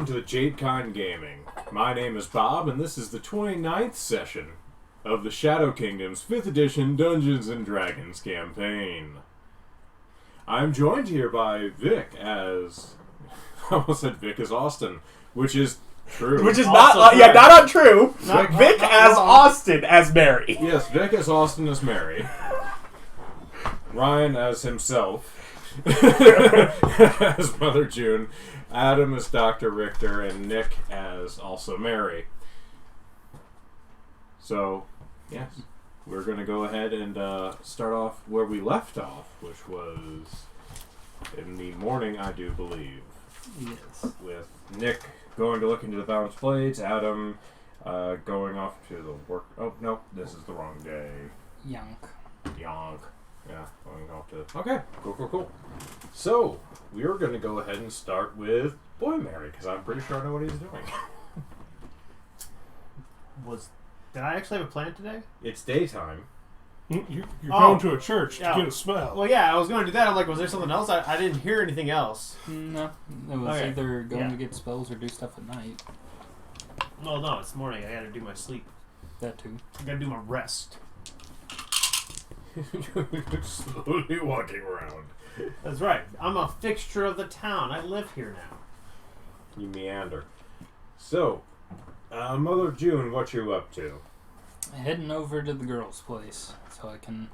welcome to the Jade Kind Gaming. My name is Bob, and this is the 29th session of the Shadow Kingdom's 5th edition Dungeons & Dragons campaign. I'm joined here by Vic as... I almost said Vic as Austin, which is true. Which is not untrue. Vic as Austin as Mary. Yes, Vic as Austin as Mary. Ryan as himself. As Mother June. Adam as Dr. Richter, and Nick as also Mary. So, yes, we're going to go ahead and start off where we left off, which was in the morning, I do believe. Yes. With Nick going to look into the balanced blades, Adam going off to the work... Oh, no, this is the wrong day. Yonk. Yeah, going off to... Okay, cool. So, we're going to go ahead and start with Boy Mary, because I'm pretty sure I know what he's doing. Did I actually have a plan today? It's daytime. You're going to a church to get a spell. Well, yeah, I was going to do that. I'm like, was there something else? I didn't hear anything else. No, it was either going to get spells or do stuff at night. No, it's morning. I gotta do my sleep. That too. I gotta do my rest. Slowly walking around. That's right. I'm a fixture of the town. I live here now. You meander. So, Mother June, what you up to? Heading over to the girls' place so I can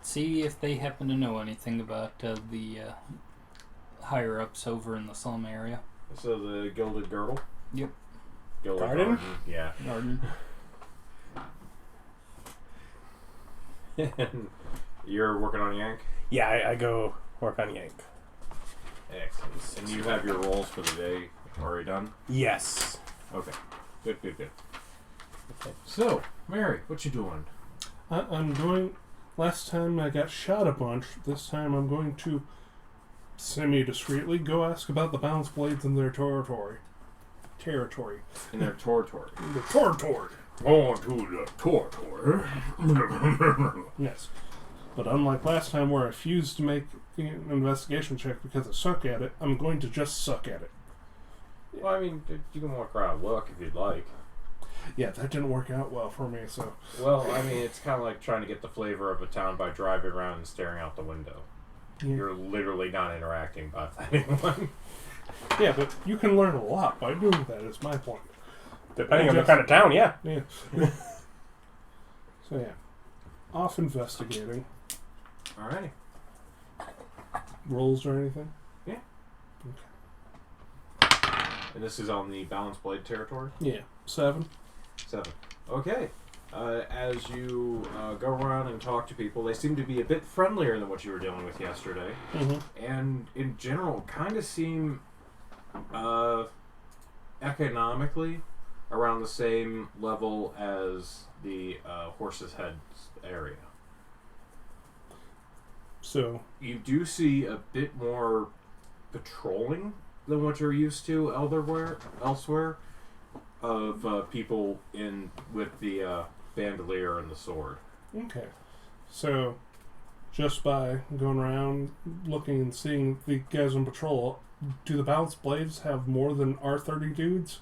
see if they happen to know anything about the higher-ups over in the slum area. So the Gilded Girdle? Yep. Gilded Garden? Yeah. Garden. You're working on Yank? Yeah, I go work on Yank. Excellent. And you have your rolls for the day already done? Yes. Okay. Good. Okay. So, Mary, what you doing? I'm going... Last time I got shot a bunch. This time I'm going to semi-discreetly go ask about the balanced blades in their territory. In their territory. The territory. On to the territory. Yes. But unlike last time where I refused to make an investigation check because I suck at it, I'm going to just suck at it. Well, I mean, you can walk around and look if you'd like. Yeah, that didn't work out well for me, so... Well, I mean, it's kind of like trying to get the flavor of a town by driving around and staring out the window. Yeah. You're literally not interacting with anyone. Yeah, but you can learn a lot by doing that, is my point. Depending on the kind of town, yeah. Yeah. So, yeah. Off investigating. Alrighty. Rolls or anything? Yeah. Okay. And this is on the Balanced Blade territory? Yeah. 7. 7. Okay. As you go around and talk to people, they seem to be a bit friendlier than what you were dealing with yesterday. Mm-hmm. And in general, kind of seem economically around the same level as the Horse's Head area. So... You do see a bit more patrolling than what you're used to elsewhere of people in with the bandolier and the sword. Okay. So, just by going around looking and seeing the guys on patrol, do the balanced blades have more than our 30 dudes?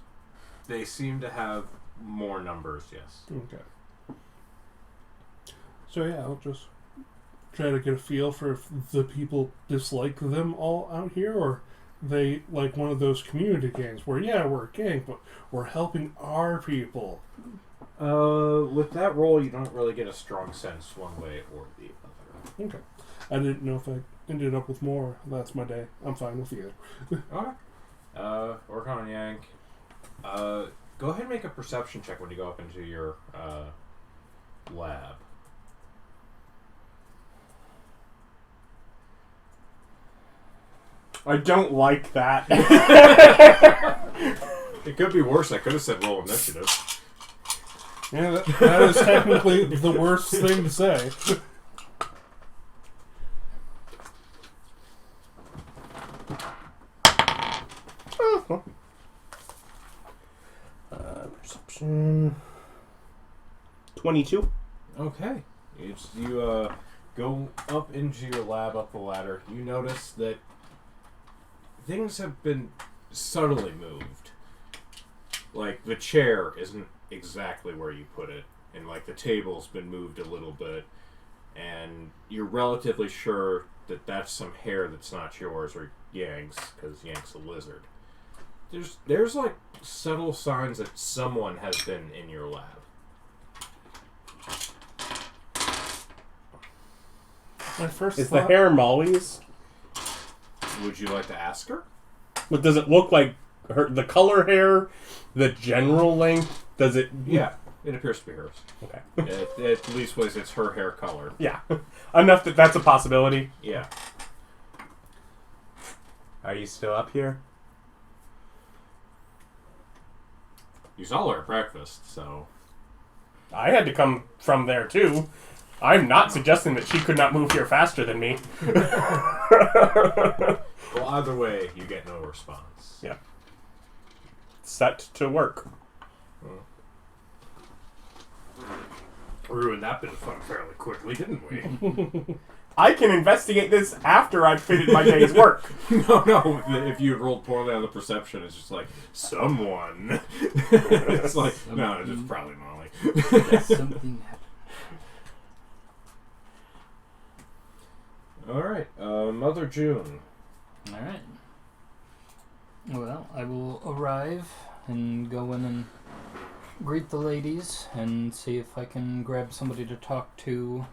They seem to have more numbers, yes. Okay. So yeah, I'll just try to get a feel for if the people dislike them all out here, or they like one of those community gangs where, yeah, we're a gang, but we're helping our people. With that roll, you don't really get a strong sense one way or the other. Okay. I didn't know if I ended up with more. That's my day. I'm fine with either. Alright. Work on Yank. Go ahead and make a perception check when you go up into your lab. I don't like that. It could be worse. I could have said roll initiative. Yeah, that is technically the worst thing to say. Perception. 22. Okay. You go up into your lab, up the ladder. You notice that things have been subtly moved. Like, the chair isn't exactly where you put it, and, like, the table's been moved a little bit, and you're relatively sure that that's some hair that's not yours, or Yank's, because Yank's a lizard. There's, like, subtle signs that someone has been in your lab. My first Is thought, the hair Molly's? Would you like to ask her? But does it look like the color hair, the general length? Does it? Yeah, it appears to be hers. Okay. At least it's her hair color. Yeah. Enough that that's a possibility. Yeah. Are you still up here? You saw her at breakfast, so... I had to come from there too. I'm not suggesting that she could not move here faster than me. Well, either way, you get no response. Yeah. Set to work. Ruined that bit of fun fairly quickly, didn't we? I can investigate this after I've finished my day's work. No. If you rolled poorly on the perception, it's just like, someone. It's like, no, it's probably Molly. Something happened. Alright, Mother June. Alright. Well, I will arrive and go in and greet the ladies and see if I can grab somebody to talk to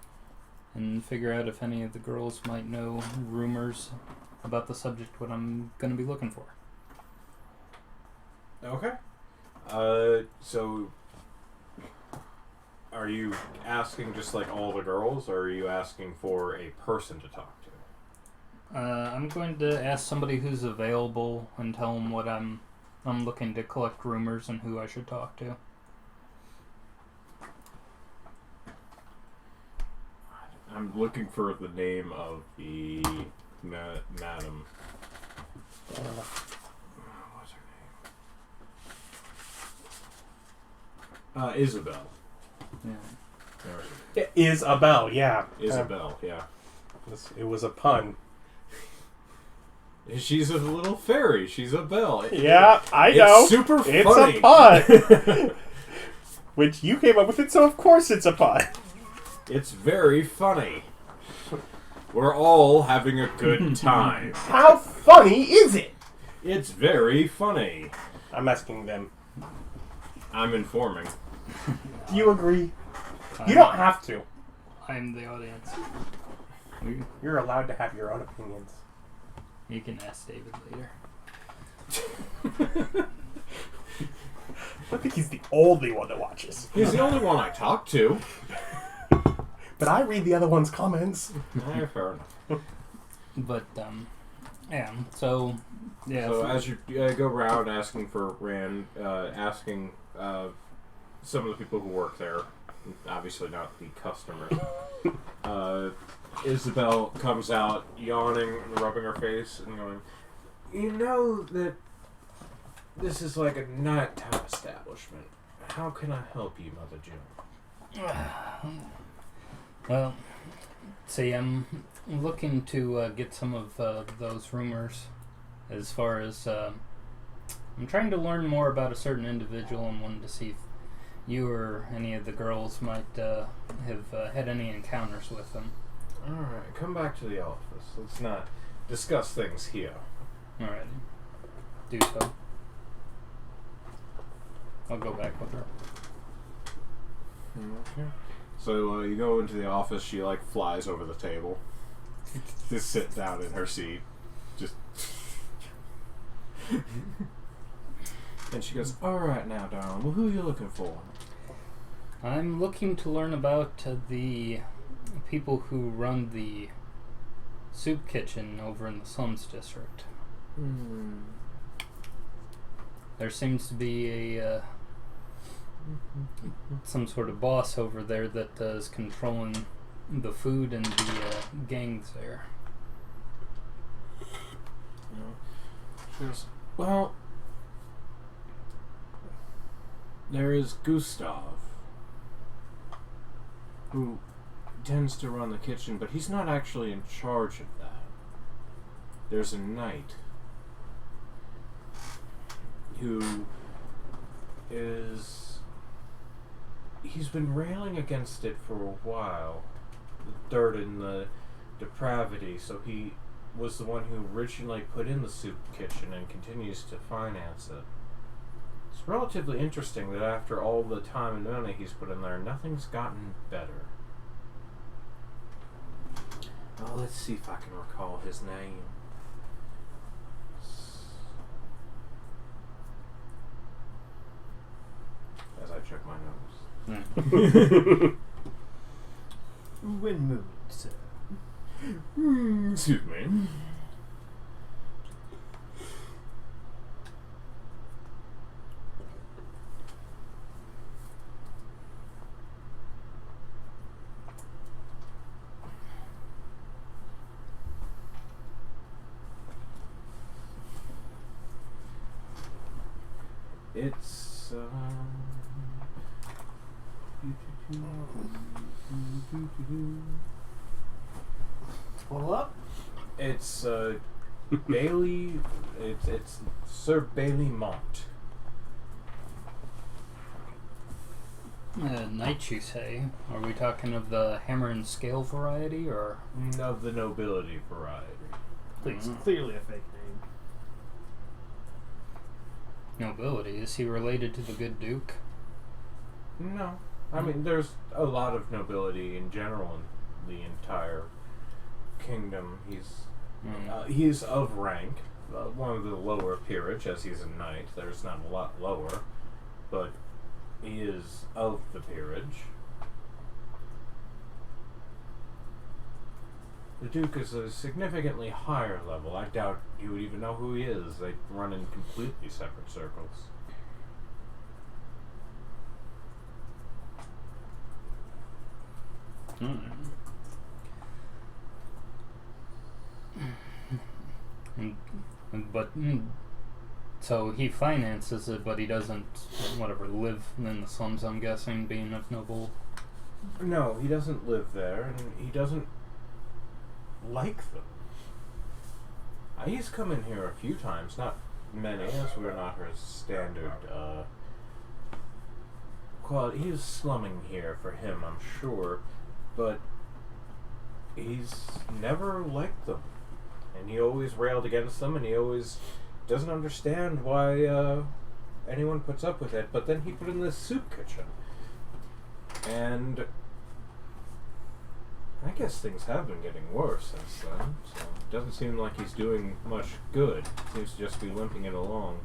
and figure out if any of the girls might know rumors about the subject what I'm going to be looking for. Okay. So... Are you asking just like all the girls, or are you asking for a person to talk to? I'm going to ask somebody who's available and tell them what I'm looking to collect rumors and who I should talk to. I'm looking for the name of the madam. What's her name? Isabel. Yeah. Isabel, yeah. Isabel, yeah. It was a pun. She's a little fairy. She's a bell. Yeah, I know. It's super funny. It's a pun. Which you came up with it, so of course it's a pun. It's very funny. We're all having a good time. How funny is it? It's very funny. I'm asking them. I'm informing. Do you agree? You don't have to. I'm the audience. You're allowed to have your own opinions. You can ask David later. I think he's the only one that watches. He's the only one I talk to. But I read the other one's comments. Fair enough. But, yeah, so, yeah. So as you go around asking for Rand, asking some of the people who work there, obviously not the customers, Isabel comes out yawning and rubbing her face and going, "You know that this is like a nighttime establishment. How can I help you, Mother June?" Well, see, I'm looking to get some of those rumors as far as I'm trying to learn more about a certain individual and wanted to see if you or any of the girls might have had any encounters with them. Alright, come back to the office. Let's not discuss things here. Alright. Do so. I'll go back with her. Okay. So you go into the office, she like flies over the table. Just sit down in her seat. Just and she goes, "Alright now, darling, well, who are you looking for?" I'm looking to learn about the people who run the soup kitchen over in the slums district. There seems to be a some sort of boss over there that is controlling the food and the gangs there. She goes, "Well, there is Gustav, who tends to run the kitchen, but he's not actually in charge of that. There's a knight. who is... He's been railing against it for a while. The dirt and the depravity, so he was the one who originally put in the soup kitchen and continues to finance it. It's relatively interesting that after all the time and money he's put in there, nothing's gotten better. Oh, let's see if I can recall his name. As I check my notes. When moved, sir. Excuse me. It's Pull up. it's Bailey. It's Sir Bailey Mont. Knights, you say? Are we talking of the hammer and scale variety, or? Of the nobility variety. It's clearly a fake name. Nobility? Is he related to the good Duke? No. I mean, there's a lot of nobility in general in the entire kingdom. He's of rank, one of the lower peerage, as he's a knight. There's not a lot lower, but he is of the peerage. The Duke is a significantly higher level. I doubt you would even know who he is. They run in completely separate circles. So he finances it, but he doesn't, live in the slums, I'm guessing, being of noble. No, he doesn't live there, and he doesn't like them. He's come in here a few times, not many, as we're not her standard quality. He is slumming here for him, I'm sure, but he's never liked them. And he always railed against them, and he always doesn't understand why anyone puts up with it. But then he put in this soup kitchen. And I guess things have been getting worse since then. So it doesn't seem like he's doing much good. Seems to just be limping it along.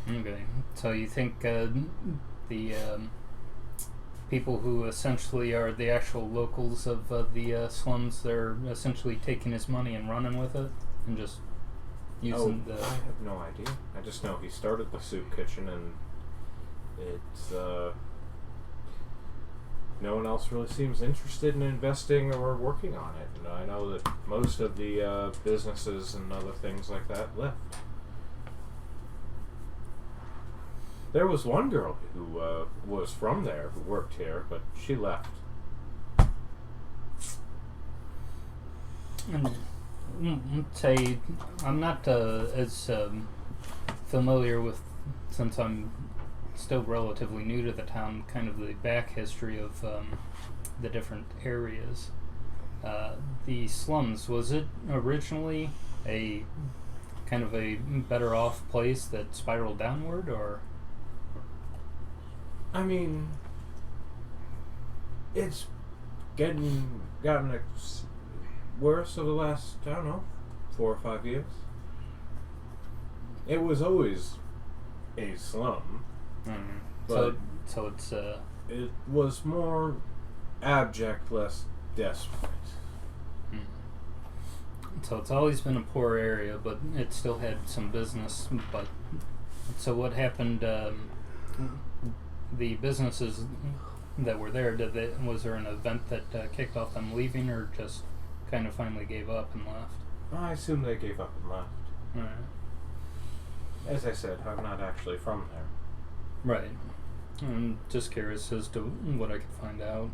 Okay. So you think the people who essentially are the actual locals of the slums, they're essentially taking his money and running with it and just using I have no idea. I just know he started the soup kitchen, and it's no one else really seems interested in investing or working on it. And I know that most of the businesses and other things like that left. There was one girl who was from there who worked here, but she left. Say, I'm not as familiar with, since I'm still relatively new to the town, kind of the back history of the different areas. The slums, was it originally a kind of a better off place that spiraled downward, or? I mean, it's gotten worse over the last, I don't know, 4 or 5 years. It was always a slum. But so it's it was more abject, less desperate. So it's always been a poor area, but it still had some business. But so what happened? The businesses that were there, was there an event that kicked off them leaving, or just kind of finally gave up and left? I assume they gave up and left. Right. As I said, I'm not actually from there. Right. I'm just curious as to what I could find out.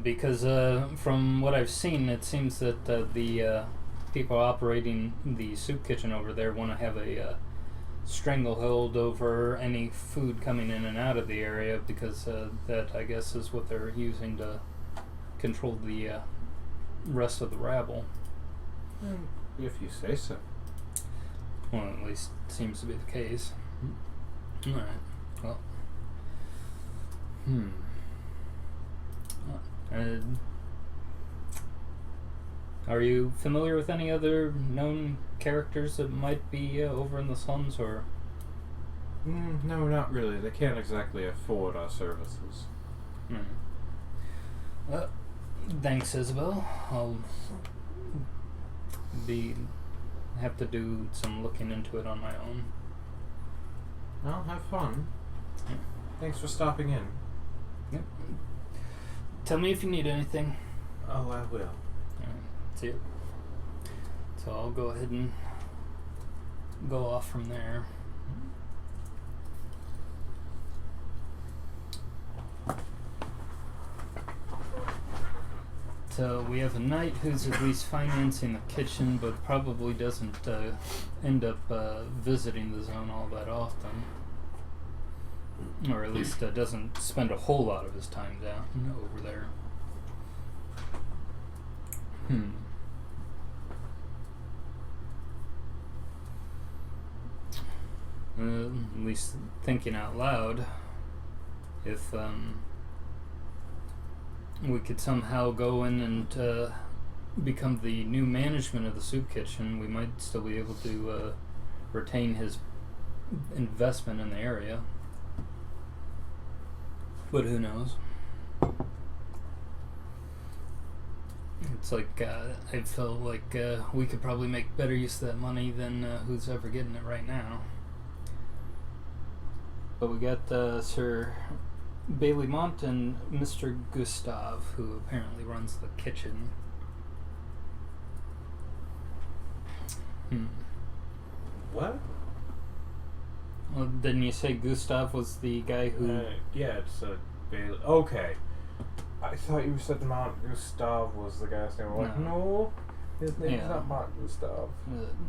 Because from what I've seen, it seems that the people operating the soup kitchen over there want to have a stranglehold over any food coming in and out of the area because that, I guess, is what they're using to control the rest of the rabble. If you say so. Well, at least seems to be the case. Alright. Well. Are you familiar with any other known characters that might be over in the slums, or? No, not really. They can't exactly afford our services. Well, thanks, Isabel. I'll have to do some looking into it on my own. Well, have fun. Yeah. Thanks for stopping in. Yep. Tell me if you need anything. Oh, I will. See it. So I'll go ahead and go off from there. So we have a knight who's at least financing the kitchen, but probably doesn't end up visiting the zone all that often. Or at least doesn't spend a whole lot of his time down over there. At least thinking out loud, if we could somehow go in and become the new management of the soup kitchen, we might still be able to retain his investment in the area. But who knows? It's like I felt like we could probably make better use of that money than who's ever getting it right now. But we got Sir Bailey Mont and Mr. Gustav, who apparently runs the kitchen. What? Well, didn't you say Gustav was the guy who... yeah, it's Bailey. Okay. I thought you said Mount Gustav was the guy's name. Like, no, his name's not Mount Gustav.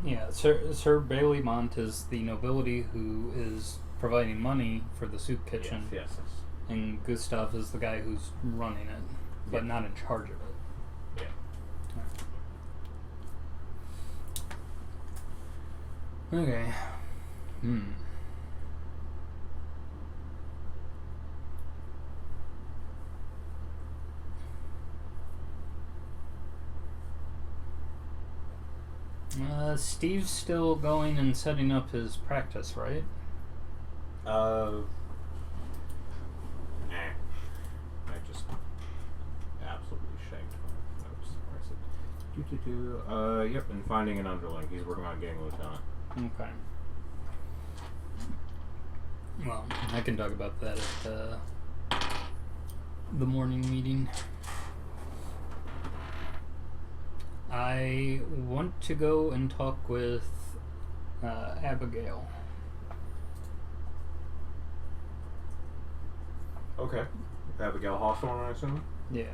Yeah, Sir Bailey Mont is the nobility who is providing money for the soup kitchen. Yes. And Gustav is the guy who's running it, but not in charge of it. Yeah. Okay. Steve's still going and setting up his practice, right? I just absolutely shanked my notes. Where I said, yep, and finding an underling. He's working on getting a lieutenant. Okay. Well, I can talk about that at the morning meeting. I want to go and talk with Abigail. Okay. Abigail Hawthorne, I assume? Yeah.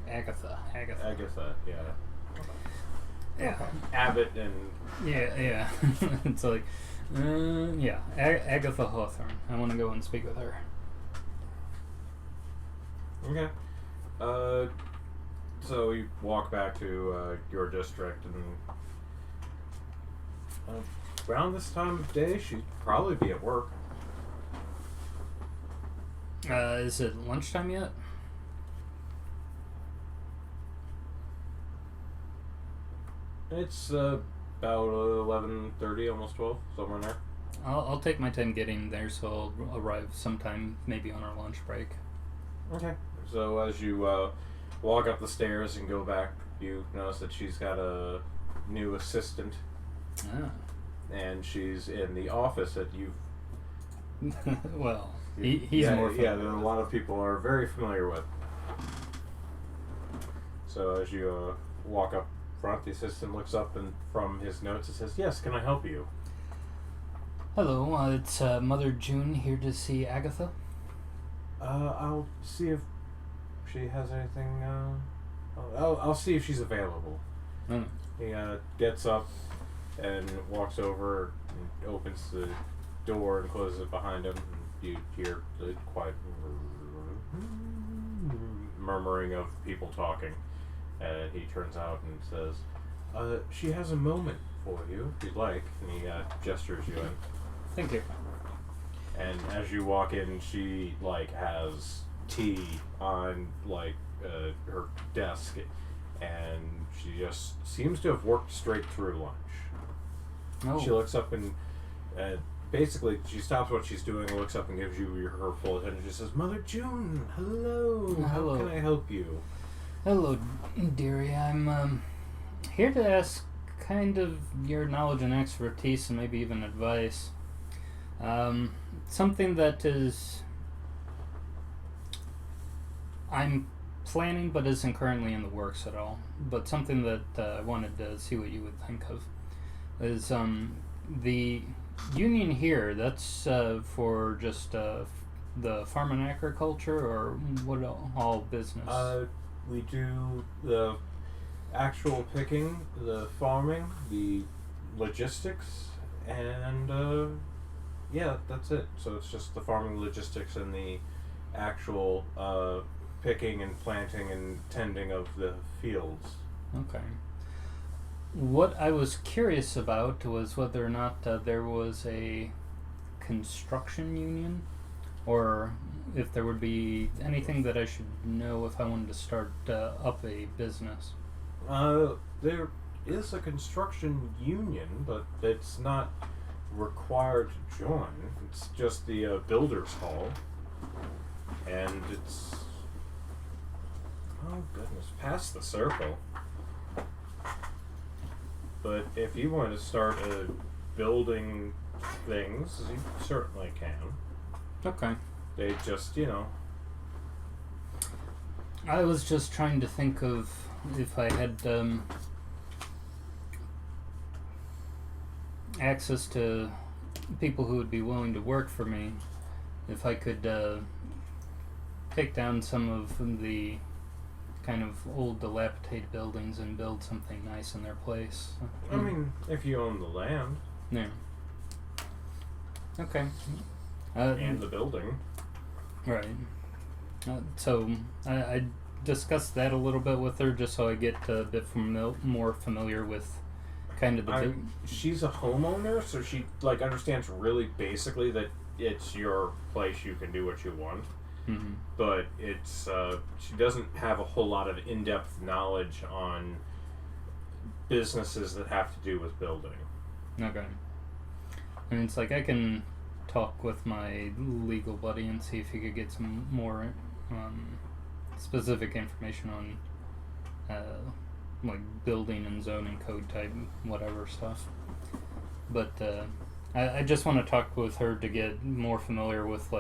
Agatha, yeah. Yeah. Abbott and... Yeah. It's like, yeah, Agatha Hawthorne. I want to go and speak with her. Okay. So you walk back to your district, and around this time of day, she'd probably be at work. Is it lunchtime yet? It's about 11:30, almost 12, somewhere in there. I'll take my time getting there, so I'll arrive sometime, maybe on our lunch break. Okay. So as you walk up the stairs and go back, you notice that she's got a new assistant, and she's in the office that you've... Well, he's more familiar that a lot of people are very familiar with. So as you walk up front, the assistant looks up, and from his notes it says, "Yes, can I help you?" Hello, it's Mother June here to see Agatha. I'll see if she has anything. I'll see if she's available. He gets up and walks over and opens the door and closes it behind him. And you hear the quiet murmuring of people talking. And he turns out and says, she has a moment for you, if you'd like. And he gestures you in. Thank you. And as you walk in, she has tea on her desk, and she just seems to have worked straight through lunch. Oh. She looks up and basically she stops what she's doing, looks up and gives you her full attention. She says, "Mother June, hello. Hello. How can I help you?" Hello, dearie. I'm here to ask kind of your knowledge and expertise and maybe even advice. Something that is I'm planning but isn't currently in the works at all. But something that I wanted to see what you would think of is the union here. That's for just the farm and agriculture, or what all business? We do the actual picking, the farming, the logistics, and yeah, that's it. So it's just the farming, logistics, and the actual picking and planting and tending of the fields. Okay. What I was curious about was whether or not there was a construction union, or if there would be anything that I should know if I wanted to start up a business. There is a construction union, but it's not required to join. It's just the builders' hall, and it's past the circle. But if you want to start building things, you certainly can. Okay. They just, I was just trying to think of if I had access to people who would be willing to work for me, if I could take down some of the kind of old dilapidated buildings and build something nice in their place. I mean, if you own the land. Yeah. Okay. And the building. Right. So I discussed that a little bit with her, just so I get a bit more familiar with kind of the... She's a homeowner, so she understands really basically that it's your place, you can do what you want. Mm-hmm. But it's she doesn't have a whole lot of in-depth knowledge on businesses that have to do with building. Okay. And it's I can talk with my legal buddy and see if he could get some more specific information on building and zoning code type whatever stuff. But I just want to talk with her to get more familiar with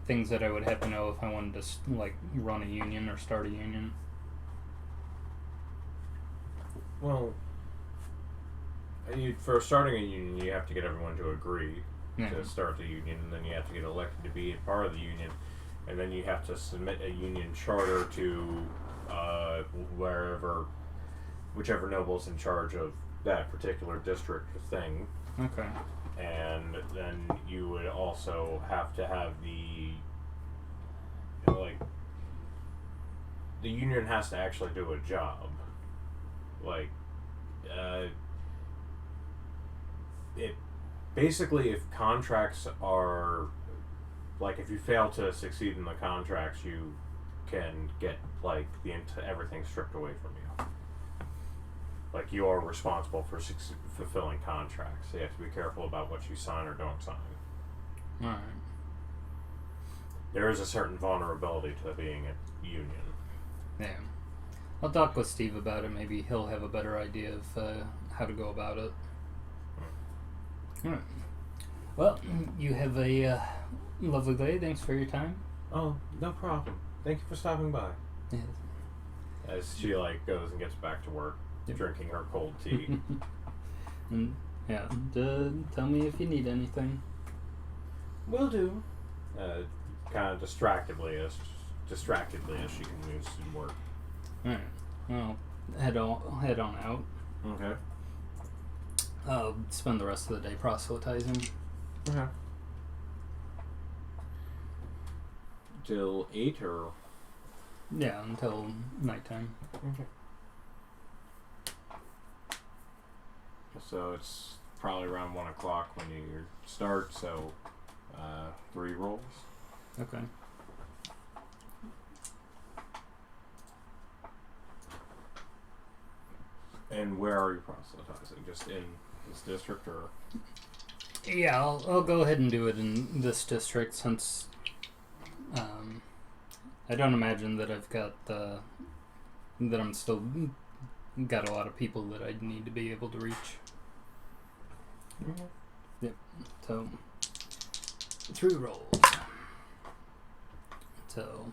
things that I would have to know if I wanted to run a union or start a union. Well, for starting a union, you have to get everyone to agree to start the union, and then you have to get elected to be a part of the union, and then you have to submit a union charter to whichever noble's in charge of that particular district thing. Okay. And then you would also have to have the union has to actually do a job. It basically, if contracts are if you fail to succeed in the contracts, you can get everything stripped away from you. You are responsible for fulfilling contracts. So you have to be careful about what you sign or don't sign. Alright. There is a certain vulnerability to being a union. Yeah. I'll talk with Steve about it. Maybe he'll have a better idea of how to go about it. Alright. Well, you have a lovely day. Thanks for your time. Oh, no problem. Thank you for stopping by. Yes. As she goes and gets back to work, drinking her cold tea. And tell me if you need anything. Will do. Kind of distractedly as she continues to work. Alright. Well, head on out. Okay. I'll spend the rest of the day proselytizing. Okay. Till 8 or? Yeah, until nighttime. Okay. So it's probably around 1 o'clock when you start, so 3 rolls. Okay. And where are you proselytizing? Just in this district, or? Yeah, I'll go ahead and do it in this district since I don't imagine that I've got that I'm still got a lot of people that I need to be able to reach. Mm-hmm. Yep. So 3 rolls. So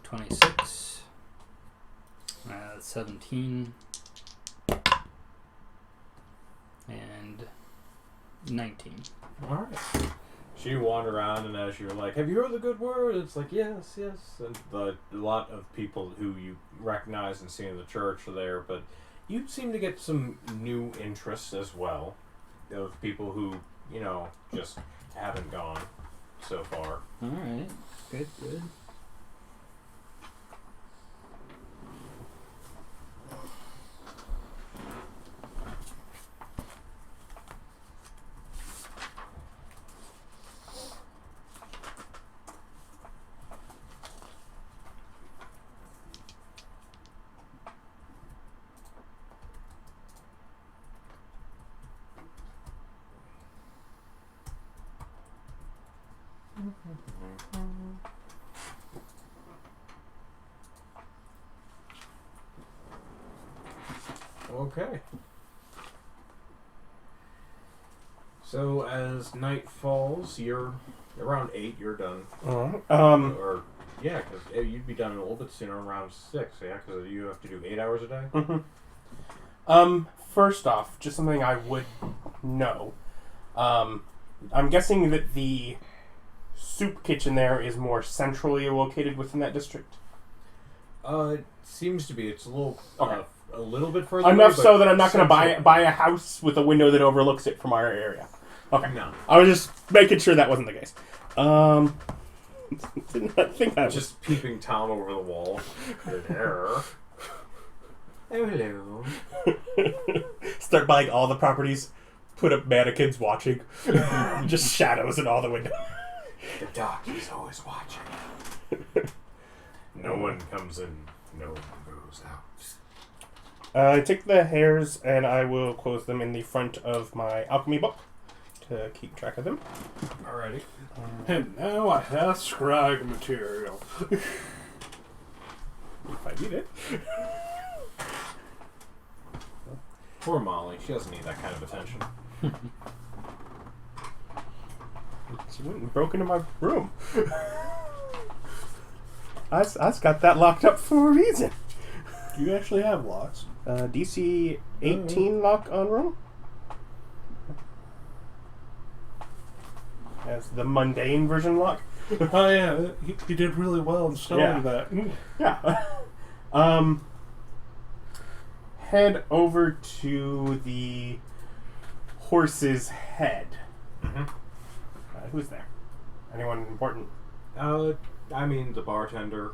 26, 17, and 19. Alright. So you wander around, and as you're like, have you heard the good word? It's like, yes, yes. And a lot of people who you recognize and see in the church are there, but you seem to get some new interests as well of people who, just haven't gone so far. Alright. Good, good. Okay. So as night falls, you're around 8. You're done. Alright. Or yeah, because you'd be done a little bit sooner, around 6. Yeah, because you have to do 8 hours a day. Mm-hmm. First off, just something I would know. I'm guessing that the soup kitchen there is more centrally located within that district. It seems to be. It's a little. Okay. A little bit further Enough away, so that I'm not going to central. buy a house with a window that overlooks it from our area. Okay. No. I was just making sure that wasn't the case. Did not think that Just peeping Tom over the wall. There. Oh, hello. Start buying all the properties, put up mannequins watching, just shadows in all the windows. The doc is always watching. No one comes in, no one goes out. I take the hairs and I will close them in the front of my alchemy book to keep track of them. Alrighty. And now I have scribe material. If I need it. Poor Molly, she doesn't need that kind of attention. She went and broke into my room. I got that locked up for a reason. Do you actually have locks? DC 18 lock on room. As the mundane version lock. Oh yeah, you did really well in selling that. Yeah. Head over to the horse's head. Mm-hmm. Who's there? Anyone important? The bartender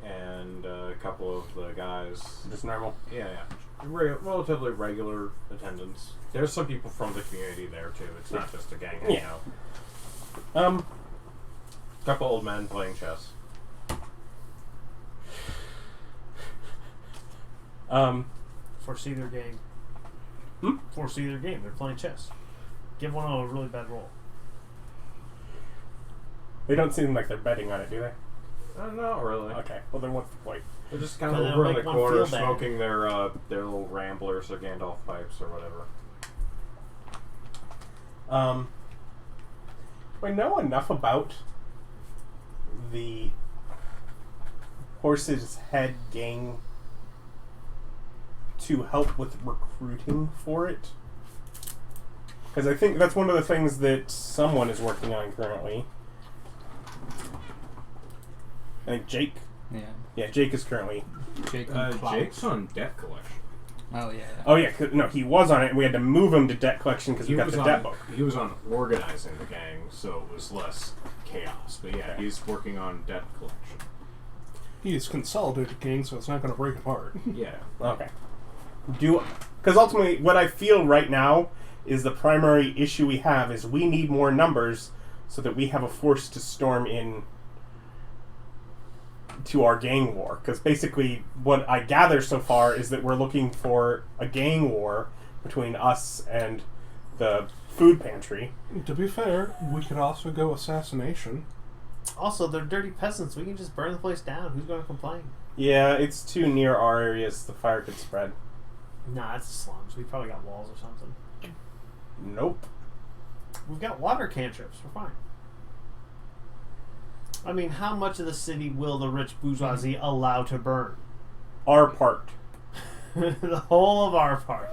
and a couple of the guys. Just normal. Yeah. Relatively regular attendance. There's some people from the community there too. It's not just a gang hangout. Couple old men playing chess. Foresee their game. Foresee their game. They're playing chess. Give one a really bad roll. They don't seem like they're betting on it, do they? Not really. Okay. Well, then what's the point? They're just kind So of they'll over in the make one corner feel bad. smoking their little ramblers or Gandalf pipes or whatever. I know enough about the horse's head gang to help with recruiting for it. Because I think that's one of the things that someone is working on currently. I think Jake. Yeah. Yeah, Jake is currently. Jake and Klaus. Jake's on debt collection. Oh, yeah. Oh yeah, no, he was on it, and we had to move him to debt collection because we got the debt book. He was on organizing the gang, so it was less chaos. But yeah, he's working on debt collection. He's consolidated gang, so it's not going to break apart. Yeah. Okay. Because ultimately, what I feel right now is the primary issue we have is we need more numbers so that we have a force to storm in to our gang war. Because basically, what I gather so far is that we're looking for a gang war between us and the food pantry. To be fair, we could also go assassination. Also, they're dirty peasants. We can just burn the place down. Who's going to complain? Yeah, it's too near our areas. The fire could spread. Nah, it's the slums. We probably got walls or something. Nope. We've got water cantrips. We're fine. I mean, how much of the city will the rich bourgeoisie allow to burn? Our part. The whole of our part.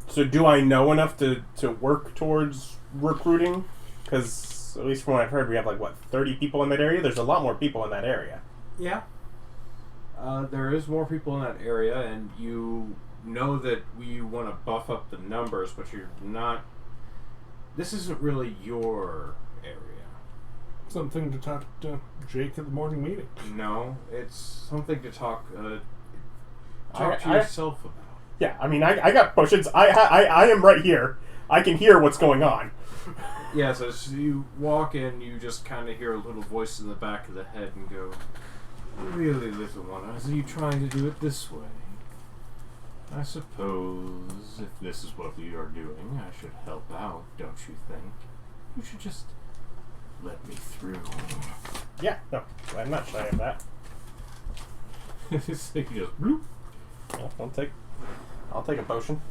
So do I know enough to work towards recruiting? Because at least from what I've heard, we have 30 people in that area? There's a lot more people in that area. Yeah. There is more people in that area, and you know that we want to buff up the numbers, but you're not... This isn't really your area. Something to talk to Jake at the morning meeting. No, it's something to talk to I- yourself about. Yeah, I mean, I got potions. I am right here. I can hear what's going on. Yeah, so as you walk in, you just kind of hear a little voice in the back of the head and go, "Really, little one, are you trying to do it this way? I suppose if this is what you are doing, I should help out, don't you think? You should just let me through." Yeah, no, I'm not shy of that. So you just, bloop. Well, I'll take a potion.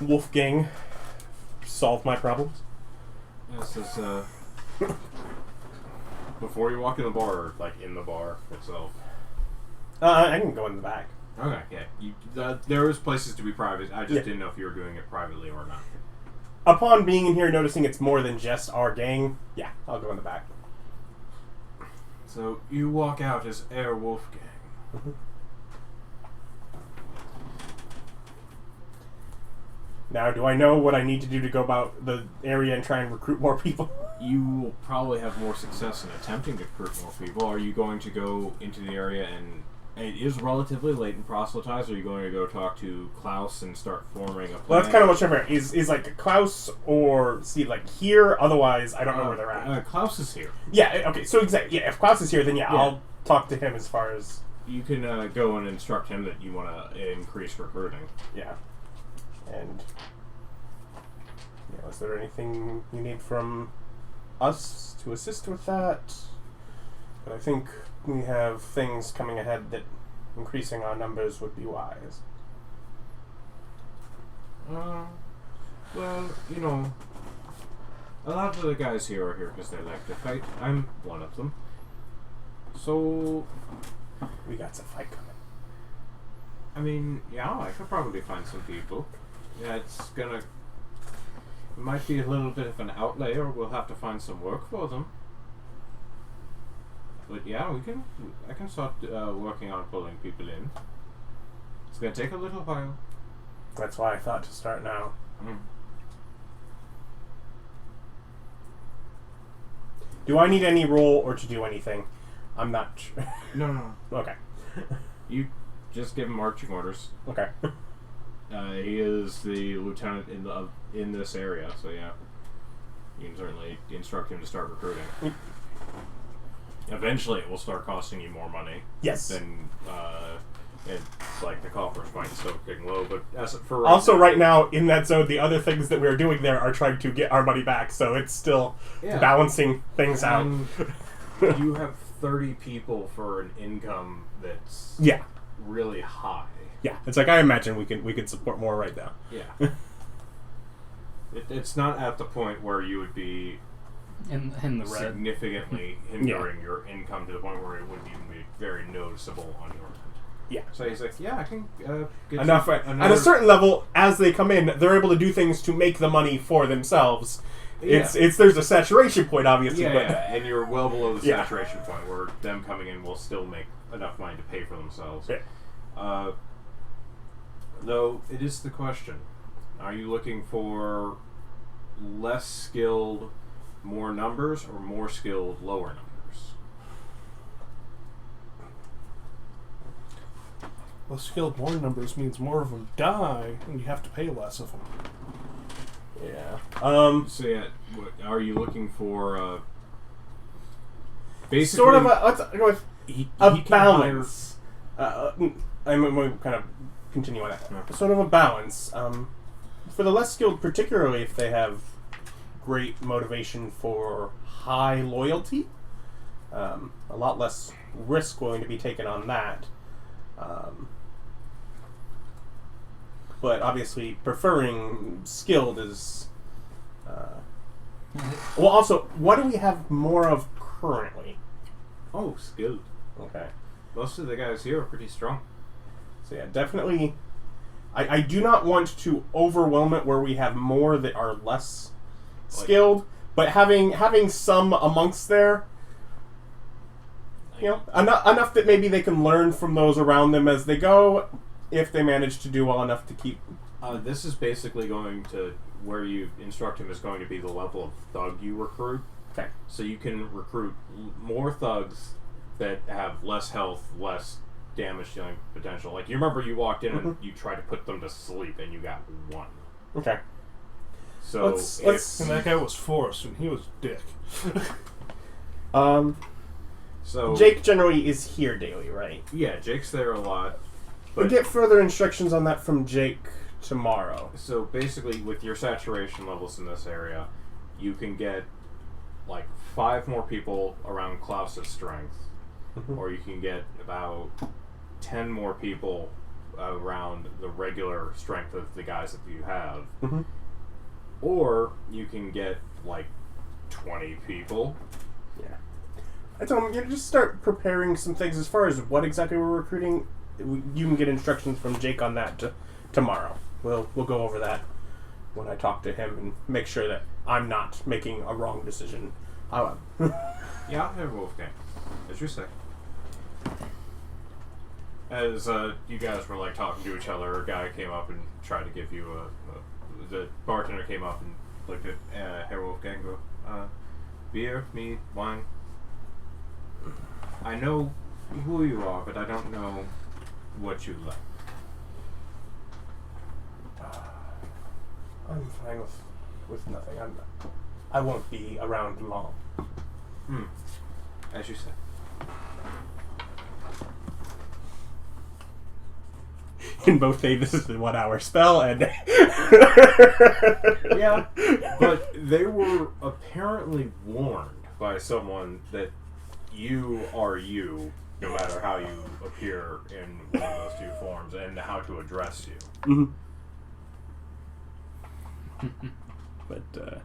Wolfgang solved my problems. This is, before you walk in the bar, or in the bar itself. I can go in the back. Okay, yeah. There is places to be private. I just didn't know if you were doing it privately or not. Upon being in here, noticing it's more than just our gang, yeah, I'll go in the back. So you walk out as Herr Wolfgang. Mm-hmm. Now, do I know what I need to do to go about the area and try and recruit more people? You will probably have more success in attempting to recruit more people. Are you going to go into the area and it is relatively late and proselytize, or are you going to go talk to Klaus and start forming a plan? Well, that's kind of what I'm saying. Is Klaus or here? Otherwise, I don't know where they're at. Klaus is here. Yeah. Okay. So exactly. Yeah. If Klaus is here, then yeah, I'll talk to him as far as you can go and instruct him that you want to increase recruiting. Yeah. And is there anything you need from us to assist with that? But I think we have things coming ahead that increasing our numbers would be wise. Well, a lot of the guys here are here because they like to fight. I'm one of them. So, we got some fight coming. I mean, yeah, I could probably find some people. Yeah, it might be a little bit of an outlay, or we'll have to find some work for them. But yeah, I can start working on pulling people in. It's gonna take a little while. That's why I thought to start now. Mm. Do I need any role or to do anything? I'm not sure. No. Okay. You just give him marching orders. Okay. He is the lieutenant in this area, so yeah, you can certainly instruct him to start recruiting. Eventually, it will start costing you more money. Yes. Then, the coffers might still getting low, but as for right now in that zone, the other things that we're doing there are trying to get our money back, so it's still balancing things out. You have 30 people for an income that's really high. Yeah, it's I imagine we could support more right now. Yeah. It's not at the point where you would be in the red, significantly hindering your income to the point where it would even be very noticeable on your end. Yeah. So he's like, yeah, I can get Enough. you At a certain level, as they come in, they're able to do things to make the money for themselves. Yeah. It's there's a saturation point, obviously. Yeah, but yeah, and you're well below the Yeah. saturation point where them coming in will still make enough money to pay for themselves. Yeah. Though it is the question: are you looking for less skilled, more numbers, or more skilled, lower numbers? Less skilled, more numbers means more of them die, and you have to pay less of them. Yeah. So yeah, are you looking for basically Sort of a let's go with he balance. I'm going to kind of continue on that. Yeah. Sort of a balance. For the less skilled, particularly if they have great motivation for high loyalty, a lot less risk willing to be taken on that. But obviously, preferring skilled is. Well, also, what do we have more of currently? Oh, skilled. Okay. Most of the guys here are pretty strong. So yeah, definitely. I do not want to overwhelm it where we have more that are less skilled, but having some amongst there, you know, enough that maybe they can learn from those around them as they go, if they manage to do well enough to keep. This is basically going to where you instruct him is going to be the level of thug you recruit. Okay. So you can recruit more thugs that have less health, less damage dealing potential. Like you remember, you walked in and you tried to put them to sleep, and you got one. Okay. So let's And that guy was forced, and he was dick. So Jake generally is here daily, right? Yeah, Jake's there a lot. We'll get further instructions on that from Jake tomorrow. So basically, with your saturation levels in this area, you can get like 5 more people around Klaus's strength, or you can get about 10 more people around the regular strength of the guys that you have, or you can get like 20 people. Yeah. I told him, just start preparing some things as far as what exactly we're recruiting. You can get instructions from Jake on that tomorrow. We'll go over that when I talk to him and make sure that I'm not making a wrong decision. Yeah, Herr Wolfgang, as you say. As you guys were like talking to each other, a guy came up and tried to give you the bartender came up and looked at Herr Wolfgang. Go, beer, mead, wine. I know who you are, but I don't know what you like. I'm fine with nothing. I won't be around long. As you say. In both this is the 1 hour spell, and Yeah, but they were apparently warned by someone that you are you, no matter how you appear in one of those 2 forms, and how to address you. But I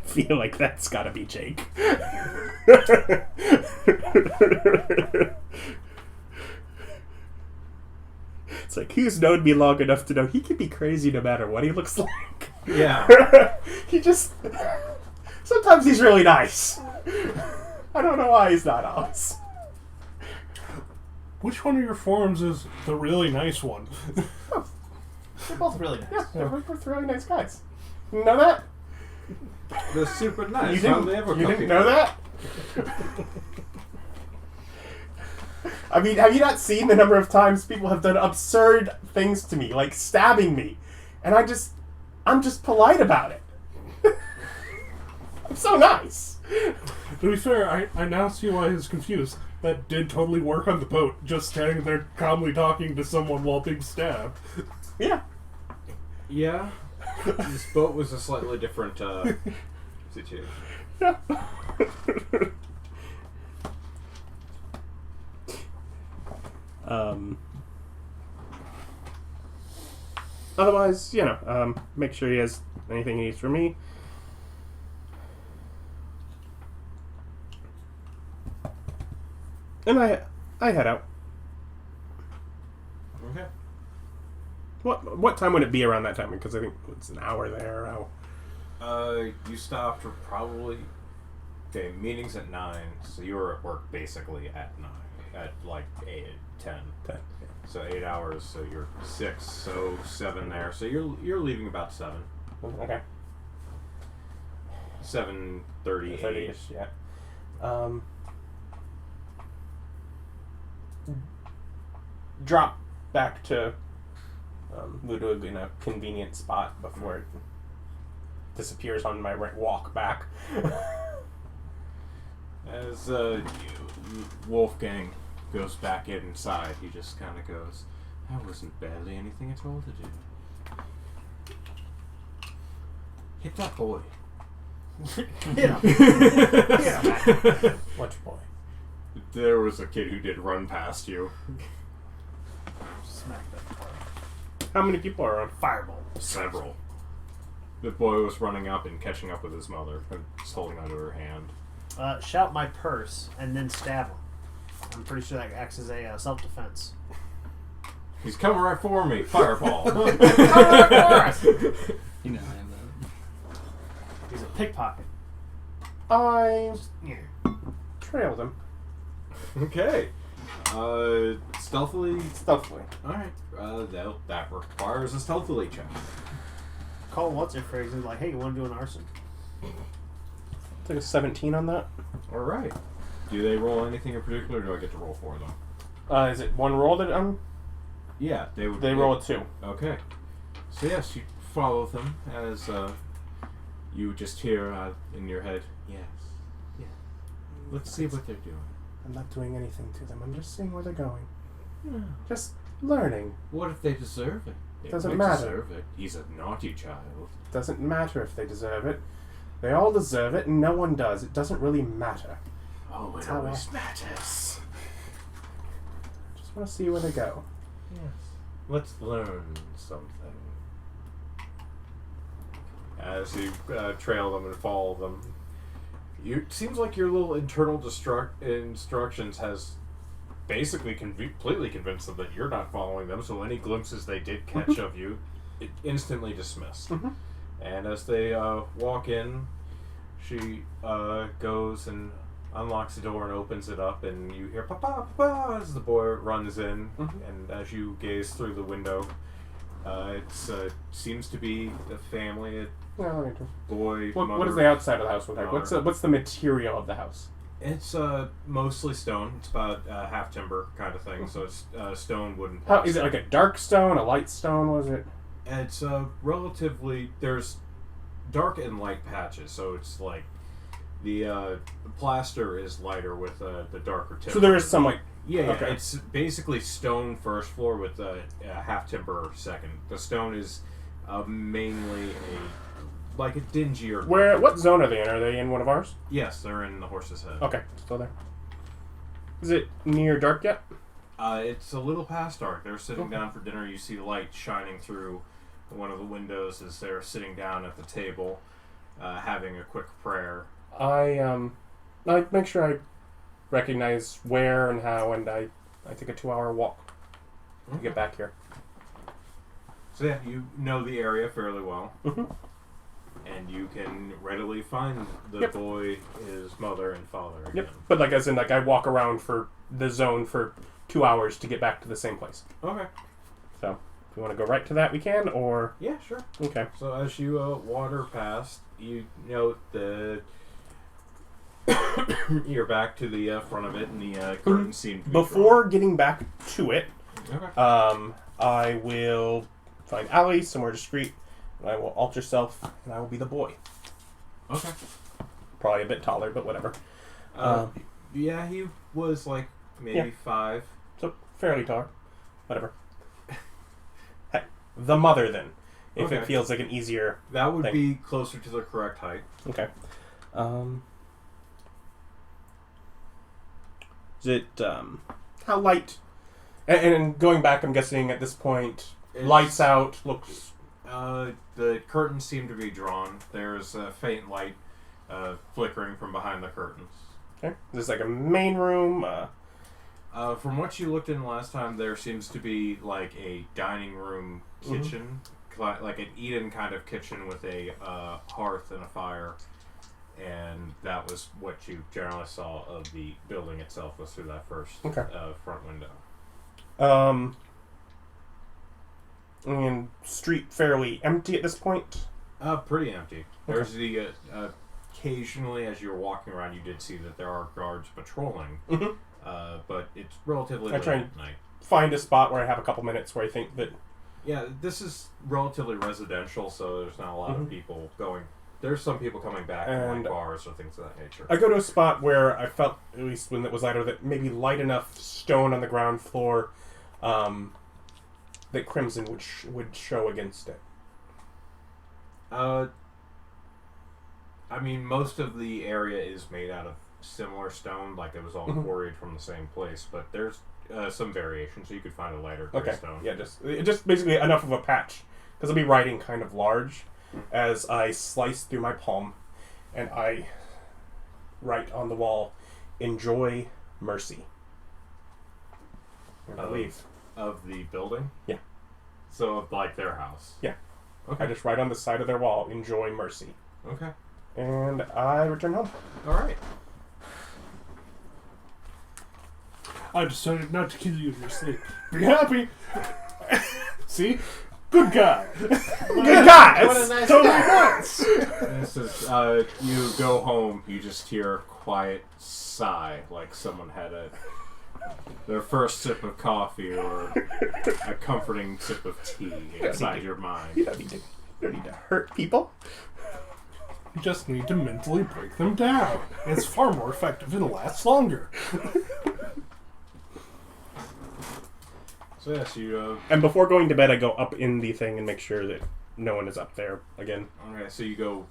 feel like that's gotta be Jake. It's like, who's known me long enough to know he can be crazy no matter what he looks like. Yeah. He just... Sometimes he's really nice. I don't know why he's not always. Which one of your forms is the really nice one? They're both really nice. Yeah, they're both really nice guys. You know that? They're super nice. You How they ever didn't know that? I mean, have you not seen the number of times people have done absurd things to me, like stabbing me, and I'm just polite about it. I'm so nice. To be fair, I now see why he's confused. That did totally work on the boat, just standing there calmly talking to someone while being stabbed. Yeah. Yeah. This boat was a slightly different situation. Yeah. Otherwise, make sure he has anything he needs from me. And I head out. Okay. What time would it be around that time? Because I think it's an hour there. You stopped for probably... Okay, meeting's at 9, so you were at work basically at 9. At like 8, 10. 10. So 8 hours, so you're 6, so 7 there. So you're leaving about 7. Okay. 7:30. 30ish, yeah. Drop back to Ludwig in a convenient spot before it disappears on my walk back. As Wolfgang goes back inside, he just kind of goes, "That wasn't barely anything at all to do. Hit that boy." Hit him. Hit him. Which boy? There was a kid who did run past you. Smack that boy. How many people are on? Fireball. Several. The boy was running up and catching up with his mother, and just holding onto her hand. Shout my purse and then stab him. I'm pretty sure that acts as a self-defense. He's coming right for me. Fireball. You know, I have that. He's a pickpocket. I Yeah. trailed him. Okay. Stealthily. Stealthily. Alright. That requires a stealthily check. Call what's it phrase and like, hey, you want to do an arson? Take a 17 on that. Alright. Do they roll anything in particular, or do I get to roll for them? Is it one roll that Yeah, they would. they roll a 2. Okay. So yes, you follow them as you just hear in your head, yes, yeah. Let's see what they're doing. I'm not doing anything to them. I'm just seeing where they're going. Yeah. Just learning. What if they deserve it? They Doesn't might matter. Deserve it. He's a naughty child. Doesn't matter if they deserve it. They all deserve it, and no one does. It doesn't really matter. Oh, it That's how always matters. Just want to see where they go. Yes. Let's learn something. As you trail them and follow them, it seems like your little internal instructions has basically completely convinced them that you're not following them, so any glimpses they did catch of you, it instantly dismissed. Mm-hmm. And as they walk in, she goes and unlocks the door and opens it up, and you hear "Papa, Papa" as the boy runs in. Mm-hmm. And as you gaze through the window, it seems to be a family. Yeah, I need to. Boy, What mother. is the outside of the house look like? daughter. What's the material of the house? It's mostly stone. It's about half timber kind of thing. So it's stone, wooden. How is it like a dark stone, a light stone? What is it? It's relatively, there's dark and light patches. So it's like the plaster is lighter with the darker timber. So there is some like Yeah, Okay. it's basically stone first floor with a half timber second. The stone is mainly like a dingier. what zone are they in? Are they in one of ours? Yes, they're in the horse's head. Okay, still there. Is it near dark yet? It's a little past dark. They're sitting down for dinner. You see light shining through one of the windows as they're sitting down at the table, having a quick prayer. I make sure I recognize where and how, and I take a 2-hour walk to get back here. So yeah, you know the area fairly well, Mm-hmm. and you can readily find the Yep. boy, his mother, and father again. Yep. But like as in like I walk around for the zone for 2 hours to get back to the same place. Okay. So if we want to go right to that, we can. Or Yeah, sure. okay. So as you water past, you note that you're back to the front of it, and the curtains seem to be Before getting back to it, drawn. Okay. I will find Allie somewhere discreet, and I will alter self, and I will be the boy. Okay. Probably a bit taller, but whatever. Yeah, he was like maybe Yeah. 5. So fairly tall. Whatever. Heck, the mother then, if Okay. it feels like an easier That would thing. be closer to the correct height. Okay. Is it how light? And going back, I'm guessing at this point, lights out. Looks The curtains seem to be drawn. There's a faint light flickering from behind the curtains. okay. Is this like a main room? From what you looked in last time, there seems to be like a dining room kitchen, like an Eden kind of kitchen with a hearth and a fire, and that was what you generally saw of the building itself was through that first front window. And street fairly empty at this point? Pretty empty. There's the occasionally as you were walking around, you did see that there are guards patrolling. But it's relatively late at night. Find a spot where I have a couple minutes where I think that... Yeah, this is relatively residential, so there's not a lot of people going. There's some people coming back from like bars or things of that nature. I go to a spot where I felt, at least when it was lighter, that maybe light enough stone on the ground floor that crimson would show against it. I mean, most of the area is made out of similar stone, like it was all quarried from the same place, but there's some variation, so you could find a lighter gray stone. Yeah, just basically enough of a patch, because I'll be writing kind of large as I slice through my palm, and I write on the wall, "Enjoy mercy." And I leave. Of the building? Yeah. So, like their house? Yeah. Okay. I just write on the side of their wall, "Enjoy mercy." Okay. And I return home. Alright. I decided not to kill you in your sleep. Be happy. See? Good guy. Good guy! What a nice totally guy. nice! This is, you go home, you just hear a quiet sigh, like someone had their first sip of coffee or a comforting sip of tea inside your mind. You don't need to hurt people. You just need to mentally break them down. It's far more effective and lasts longer. So yes, you... And before going to bed, I go up in the thing and make sure that no one is up there again. Okay, so you go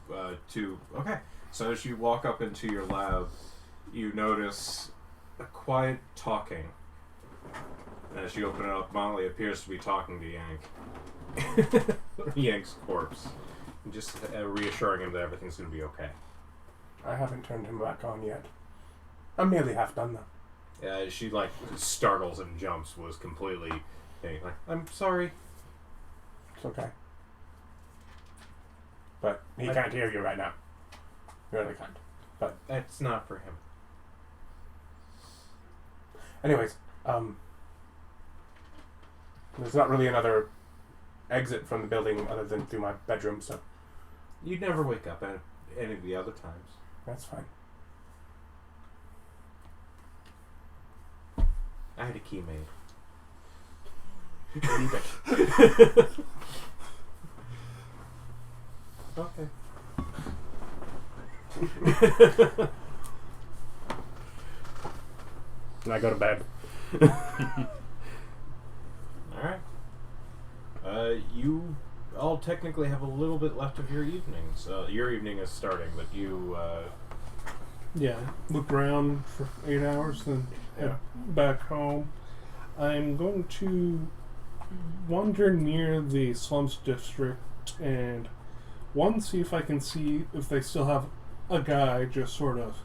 to... Okay, so as you walk up into your lab, you notice a quiet talking. And as you open it up, Molly appears to be talking to Yank. Yank's corpse. And just reassuring him that everything's going to be okay. I haven't turned him back on yet. I'm nearly half done, though. She, like, startles and jumps, was completely... like, I'm sorry. It's okay. But he can't hear you right now. You really can't. But That's not for him. anyways, there's not really another exit from the building other than through my bedroom, so You'd never wake up at any of the other times. that's fine. I had a key made. Leave it. Okay. And I go to bed. Alright. You all technically have a little bit left of your evenings. Your evening is starting, but you, Yeah, look around for 8 hours, then head back home. I'm going to wander near the slums district and see if I can see if they still have a guy just sort of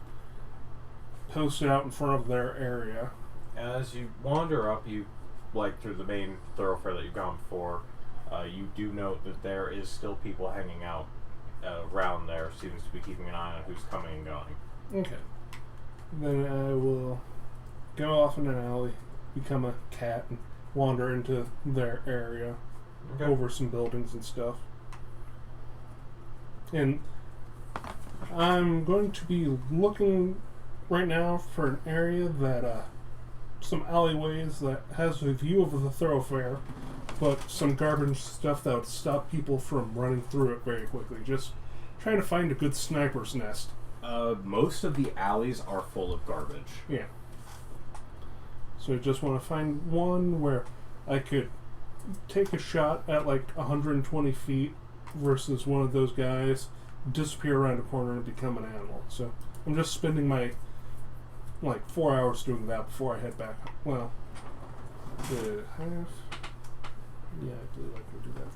posted out in front of their area. as you wander up, you, like, through the main thoroughfare that you've gone before, you do note that there is still people hanging out around there. Seems to be keeping an eye on who's coming and going. Okay. Then I will go off in an alley, become a cat, and wander into their area, over some buildings and stuff. And I'm going to be looking right now for an area that, some alleyways that has a view of the thoroughfare, but some garbage stuff that would stop people from running through it very quickly. Just trying to find a good sniper's nest. Most of the alleys are full of garbage. Yeah. So I just want to find one where I could take a shot at like 120 feet versus one of those guys, disappear around a corner and become an animal. So I'm just spending my 4 hours doing that before I head back. Well, the half. Yeah, I believe I can do that.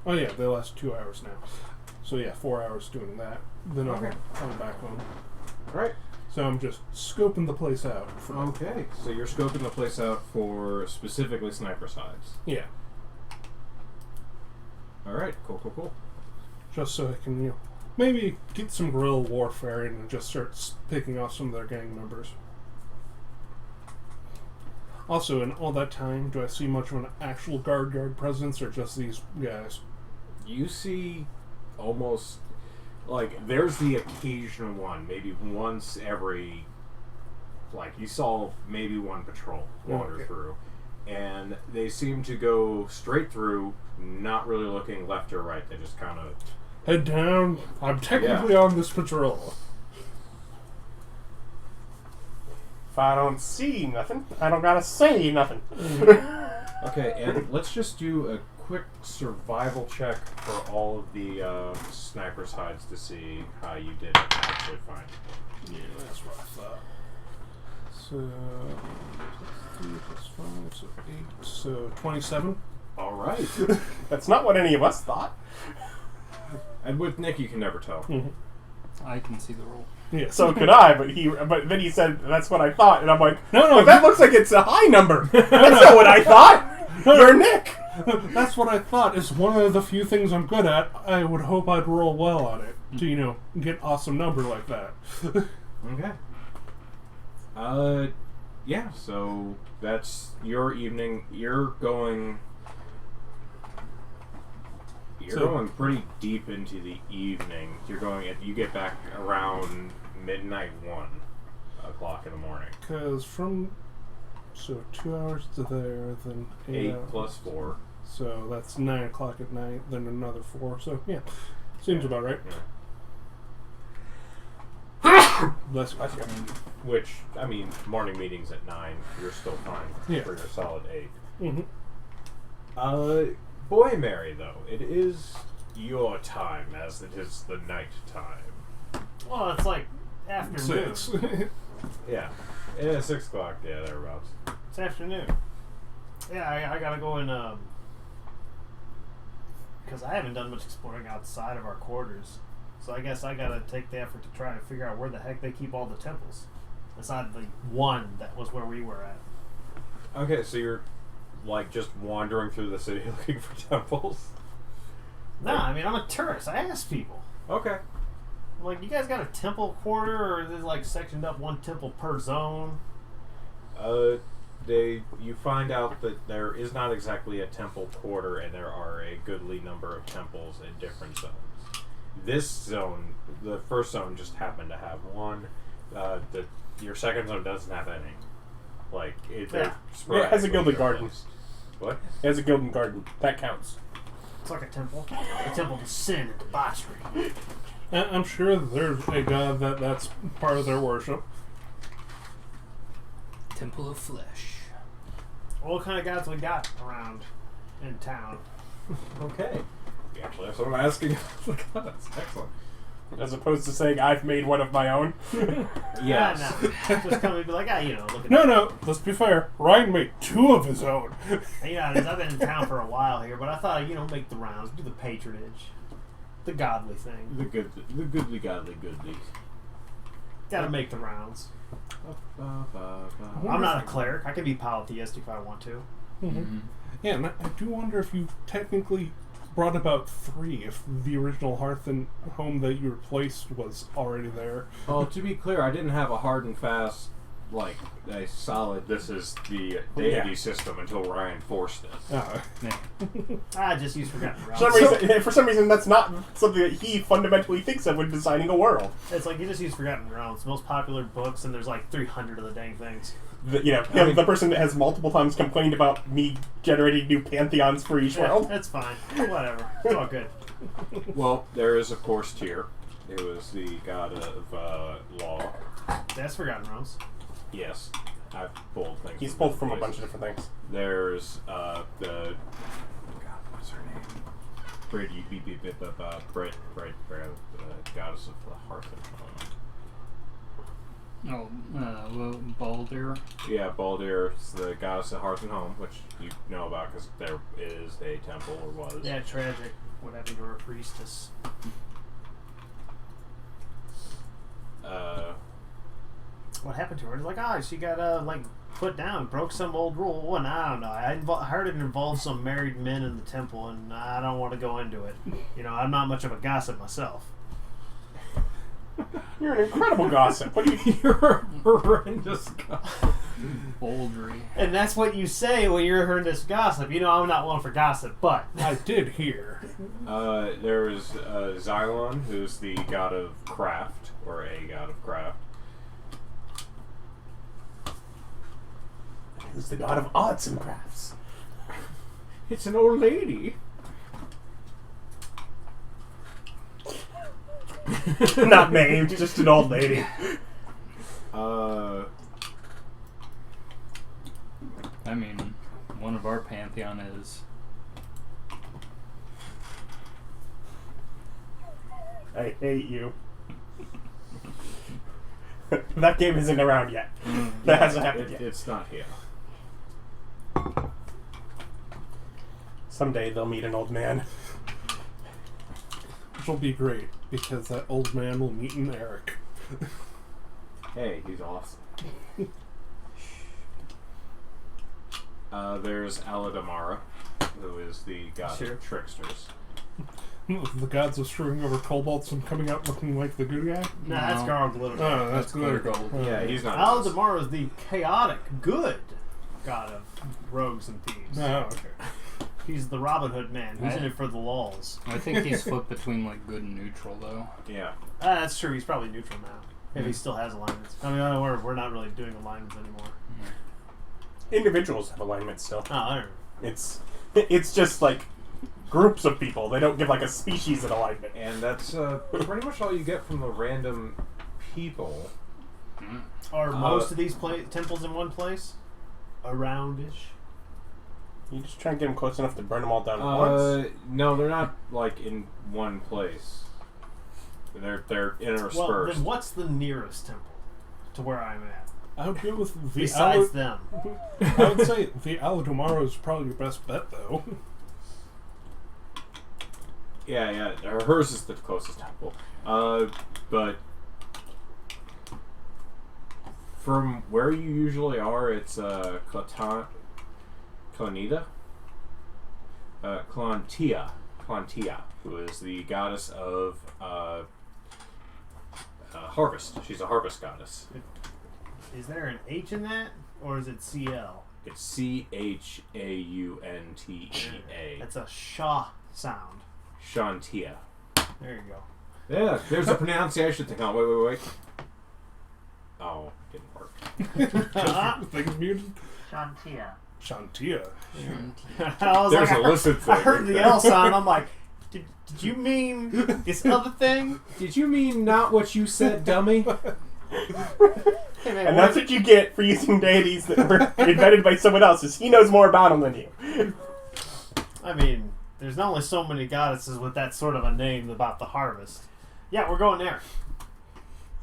Oh yeah, they last 2 hours now. So yeah, 4 hours doing that. Then I'll back home. Right. So I'm just scoping the place out. Okay, so you're scoping the place out for specifically sniper sides. Yeah. Alright, cool. Just so I can, maybe get some guerrilla warfare in and just start picking off some of their gang members. Also, in all that time, do I see much of an actual guard presence or just these guys? You see almost, there's the occasional one, maybe once every, you saw maybe one patrol wander through. And they seem to go straight through, not really looking left or right. They just kind of... Head down. I'm technically on this patrol. If I don't see nothing, I don't gotta say nothing. Okay, and let's just do a quick survival check for all of the sniper sides to see how you did actually find it. Yeah, that's what I thought. So, 3 plus 5, so 8, so 27. All right. That's not what any of us thought. And with Nick, you can never tell. I can see the roll. Yeah. So could I, but then he said that's what I thought, and I'm like, No, but that looks like it's a high number. That's not what I thought. You're Nick. That's what I thought. It's one of the few things I'm good at. I would hope I'd roll well on it to, get an awesome number like that. Okay. Yeah, so that's your evening. You're going pretty deep into the evening. You get back around midnight 1 o'clock in the morning. Because 2 hours to there, then 8 hours. plus 4. So that's 9 o'clock at night, then another 4. So, yeah. Seems about right. Yeah. Bless you. Which, morning meetings at 9, you're still fine for your solid 8. Mm-hmm. Boy Mary, though, it is your time as it is the night time. Well, it's like afternoon. 6. Yeah. It is 6 o'clock, yeah, thereabouts. It's afternoon. Yeah, I gotta go in, because I haven't done much exploring outside of our quarters. So I guess I gotta take the effort to try to figure out where the heck they keep all the temples. Aside the one that was where we were at. Okay, so you're, just wandering through the city looking for temples? Nah, I'm a tourist. I ask people. Okay. I'm like, you guys got a temple quarter, or is it, sectioned up one temple per zone? You find out that there is not exactly a temple quarter, and there are a goodly number of temples in different zones. This zone, the first zone, just happened to have one. Your second zone doesn't have any. They're spread Yeah, it has a out Gilded different Garden. places. What? It has a Gilded Garden. That counts. It's like a temple. A temple to sin and debauchery. I'm sure there's a god that's part of their worship. Temple of Flesh. What kind of gods we got around in town? Okay. You actually have someone asking. That's excellent. As opposed to saying I've made one of my own. Yes. No. Just come and be like, look at No, let's be fair. Ryan made 2 of his own. I've been in town for a while here, but I thought, make the rounds, do the patronage. The godly thing. The goodly godly goodly. Gotta make the rounds. I'm not a cleric. I can be polytheist if I want to. Mm-hmm. Yeah, and I do wonder if you technically brought about 3, if the original hearth and home that you replaced was already there. Well, to be clear, I didn't have a hard and fast, a solid, this is the deity system until Ryan forced it. I just use forgotten rounds. For some reason, that's not something that he fundamentally thinks of when designing a world. It's like you just use forgotten rounds. Most popular books, and there's 300 of the dang things. The person that has multiple times complained about me generating new pantheons for each world. That's fine. Whatever. It's all good. Well, there is, of course, Tyr. It was the god of law. That's forgotten rounds. Yes. I've pulled things. He's pulled from a bunch of different things. There's God, what's her name? Brit, goddess of the hearth and home. Baldur. Yeah, Baldur is the goddess of hearth and home, which you know about because there is a temple or was. Yeah, tragic. What happened to her priestess? what happened to her? It's like, she got like put down, broke some old rule. And I don't know. I heard it involved some married men in the temple, and I don't want to go into it. You know, I'm not much of a gossip myself. You're an incredible gossip. What do you? You're a horrendous gossip. Boldry. And that's what you say when you're hearing this gossip. You know, I'm not one for gossip, but I did hear. There's Xylon, who's the god of craft, or a god of craft. Who's the god of arts and crafts? It's an old lady. Not named, just an old lady. I mean, one of our pantheon is. I hate you. That game isn't around yet. That hasn't happened yet. It's not here. Someday they'll meet an old man. Which will be great, because that old man will meet an Eric. Hey, he's awesome. There's Aladamara, who is the god of tricksters. The gods of screwing over kobolds and coming out looking like the good guy? nah, that's Garl Glitter. Oh, that's Glitter good. Gold. Yeah, he's not. Aladamar is the chaotic, good god of rogues and thieves. Oh, okay. He's the Robin Hood man who's in Right. it for the lulz. I think he's flipped between like good and neutral though. Yeah. That's true. He's probably neutral now. If he still has alignments. I mean, we're not really doing alignments anymore. Individuals have alignments still. Oh, I don't know. It's just like groups of people. They don't give like a species an alignment. And that's pretty much all you get from the random people. Are most of these temples in one place? Around-ish? You just try and get them close enough to burn them all down at once. No, they're not like in one place. They're interspersed. Well, then what's the nearest temple to where I'm at? I would go with the Besides them. I would say the Aladamara is probably your best bet, though. Yeah. Hers is the closest temple. But from where you usually are, it's Clantia, who is the goddess of harvest. She's a harvest goddess. Is there an H in that? Or is it CL? It's Chauntea. That's a Shaw sound. Shantia. There you go. Yeah, there's a pronunciation thing. Oh, wait. Oh, didn't work. Things muted. Shantia. Shantia. I was There's like, a listen thing. I heard the L sound. I'm like, did you mean this other thing? Did you mean not what you said, dummy? Hey, man, And that's what you get for using deities that were invented by someone else, is he knows more about them than you. I mean, there's not only so many goddesses with that sort of a name about the harvest. Yeah, we're going there.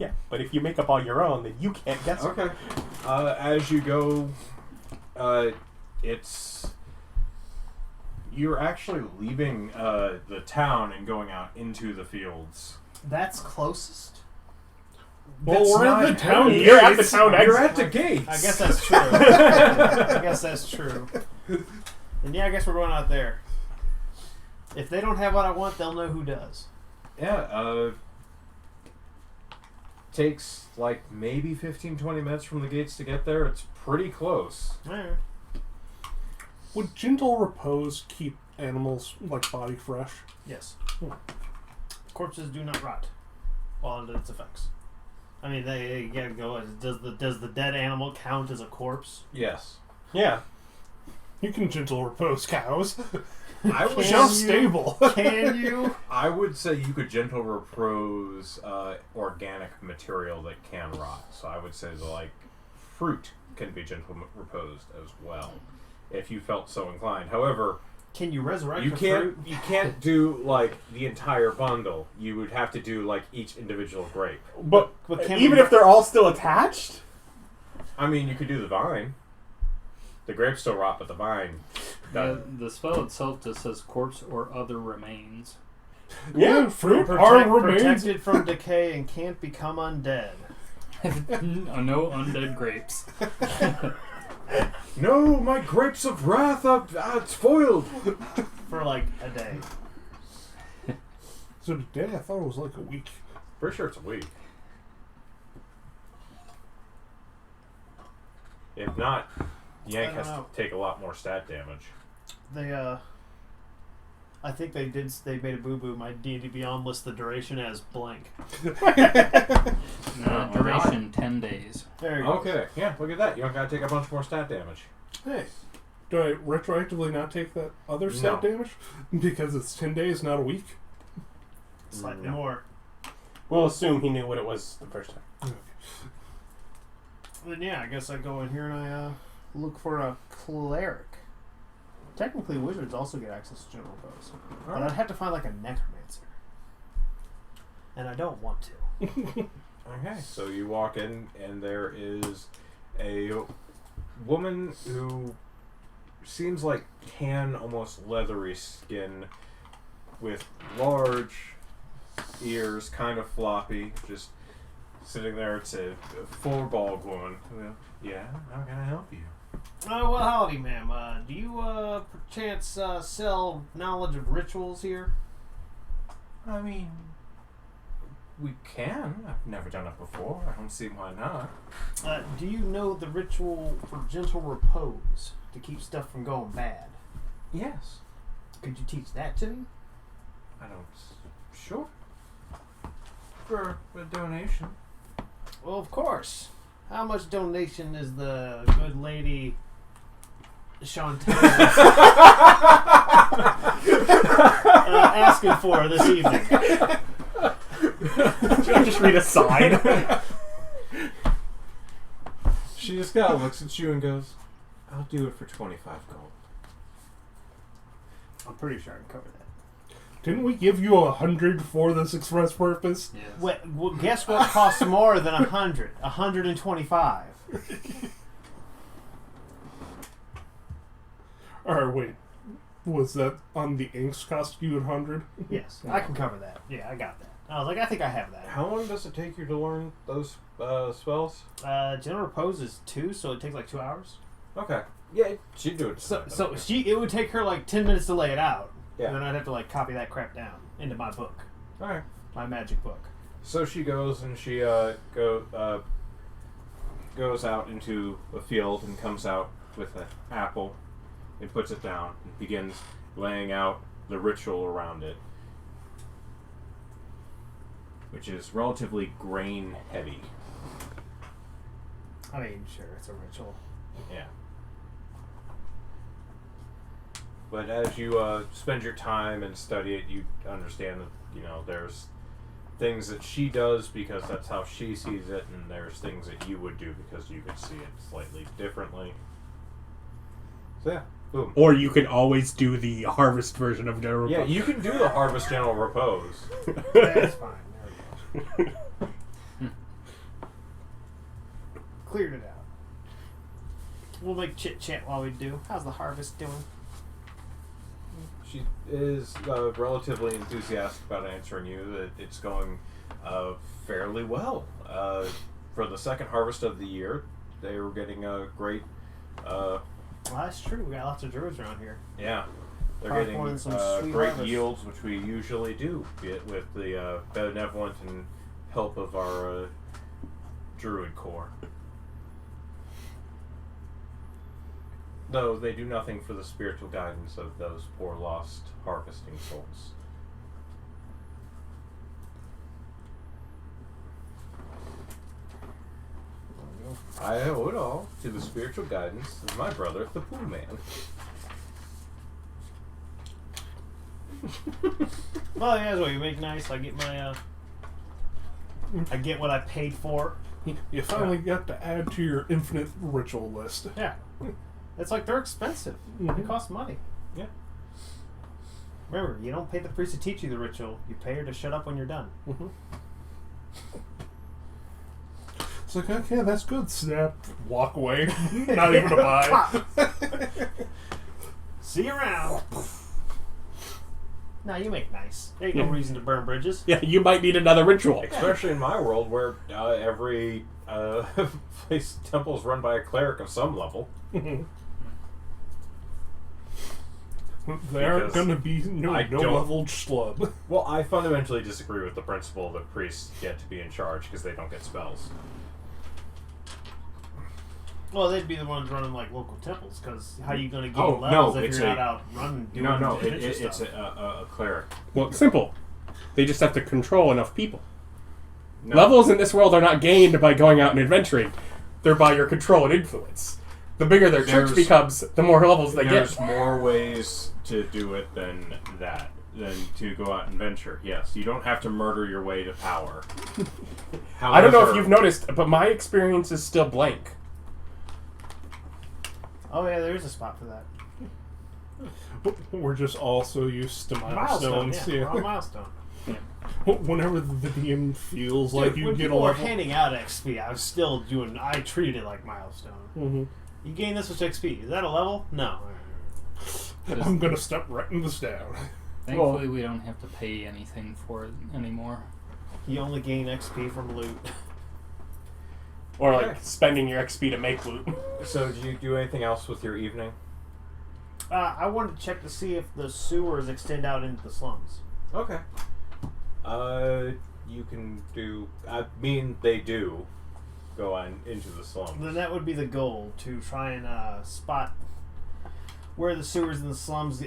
Yeah, but if you make up all your own, then you can't guess it. Okay. As you go, you're actually leaving the town and going out into the fields. That's closest. Well, That's we're not- at the town. You're at the town You're exit. at the gates. I guess that's true. And yeah, I guess we're going out there. If they don't have what I want, they'll know who does. Yeah, takes like maybe 15-20 minutes from the gates to get there. It's pretty close. Alright. Would gentle repose keep animals like body fresh? Yes. Corpses do not rot while under its effects. I mean, they gotta go. Does the dead animal count as a corpse? Yes. Yeah. You can gentle repose cows. I would Shelf stable. Can you? I would say you could gentle repose organic material that can rot. So I would say like fruit can be gentle reposed as well, if you felt so inclined. However, Can you resurrect you the can't fruit? you can't do like the entire bundle. You would have to do like each individual grape. But can even we- if they're all still attached? I mean, you could do the vine. The grapes still rot, but the vine doesn't. The spell itself just says corpse or other remains. Yeah, Fruit are remains. Protected from decay and can't become undead. No undead grapes. No, my grapes of wrath, it's foiled. For like a day. So today I thought it was like a week. Pretty sure it's a week. If not, Yank I has don't to know. take a lot more stat damage. They I think they made a boo-boo. My D&D Beyond lists the duration as blank. No, duration 10 days. There you go. Okay, yeah, look at that. You don't gotta take a bunch more stat damage. Hey, do I retroactively not take that other stat No. damage? Because it's 10 days, not a week? Slightly No. more. We'll assume he knew what it was the first time. Then yeah, I guess I go in here and I look for a cleric. Technically, wizards also get access to general repose, but I'd have to find like a necromancer, and I don't want to. Okay, so you walk in, and there is a woman who seems like tan, almost leathery skin, with large ears, kind of floppy, just sitting there. It's a full-bald woman. Well, yeah, how can I help you? Oh, well, howdy, ma'am. Do you, perchance, sell knowledge of rituals here? I mean, we can. I've never done it before. I don't see why not. Do you know the ritual for gentle repose to keep stuff from going bad? Yes. Could you teach that to me? I don't... Sure. For a donation. Well, of course. How much donation is the good lady Chantel asking for this evening? Should I just read a sign? She just kind of looks at you and goes, I'll do it for 25 gold. I'm pretty sure I can cover that. Didn't we give you 100 for this express purpose? Yes. Wait, well, guess what costs more than 100? 125. Or wait, was that on the inks cost you 100? Yes, I can cover that. Yeah, I got that. I was like, I think I have that. How long does it take you to learn those spells? General repose is 2, so it takes like 2 hours. Okay. Yeah, she'd do it. So it would take her like 10 minutes to lay it out. Yeah. And then I'd have to like copy that crap down into my book, Alright. my magic book. So she goes and she goes out into a field and comes out with an apple and puts it down and begins laying out the ritual around it, which is relatively grain heavy. I mean, sure, it's a ritual. Yeah. But as you spend your time and study it, you understand that, there's things that she does because that's how she sees it, and there's things that you would do because you could see it slightly differently. So yeah, boom. Or you could always do the harvest version of General Yeah, Repose. you can do the Harvest General Repose. That's fine. There we go. Cleared it out. We'll make chit chat while we do. How's the harvest doing? She is relatively enthusiastic about answering you that it's going fairly well. For the second harvest of the year, they were getting a great... Well, that's true. We got lots of druids around here. Yeah. They're Probably getting pulling some sweet great harvest. yields, which we usually do, be it with the benevolent and help of our druid corps. Though they do nothing for the spiritual guidance of those poor lost harvesting souls. I owe it all to the spiritual guidance of my brother, the Pool Man. Well, yeah, that's what you make nice. I get my, I get what I paid for. You finally got to add to your infinite ritual list. Yeah. It's like they're expensive. They Mhm. cost money. Yeah. Remember, you don't pay the priest to teach you the ritual. You pay her to shut up when you're done. Mhm. It's like, okay, that's good. Snap, walk away. Not even a buy. See you around. Nah, you make nice. There ain't no reason to burn bridges. Yeah, you might need another ritual. Especially in my world where every temple is run by a cleric of some level. They aren't Because going to be no don't- leveled schlub. Well, I fundamentally disagree with the principle that priests get to be in charge because they don't get spells. Well, they'd be the ones running like local temples, because how are you going to gain Oh, levels no, if it's you're a- not out running doing No, adventure it's stuff? a cleric. Well, simple. They just have to control enough people. No. Levels in this world are not gained by going out and adventuring. They're by your control and influence. The bigger their church There's- becomes, the more levels they There's get. more ways to do it than that. Than to go out and venture. Yes, you don't have to murder your way to power. I don't know if However, you've noticed, but my experience is still blank. Oh yeah, there is a spot for that. We're just all so used to Milestone, milestones. yeah. We're on milestone. Whenever the DM feels like Dude, you when get a people were level. handing out XP, I was still doing. I treated it like milestone. Mhm. You gain this with XP. Is that a level? No. I'm going to stop writing this down. Thankfully, we don't have to pay anything for it anymore. You only gain XP from loot. Or like Okay. spending your XP to make loot. So, do you do anything else with your evening? I wanted to check to see if the sewers extend out into the slums. Okay. You can do. I mean, they do go on into the slums. Then that would be the goal, to try and spot where the sewers and the slums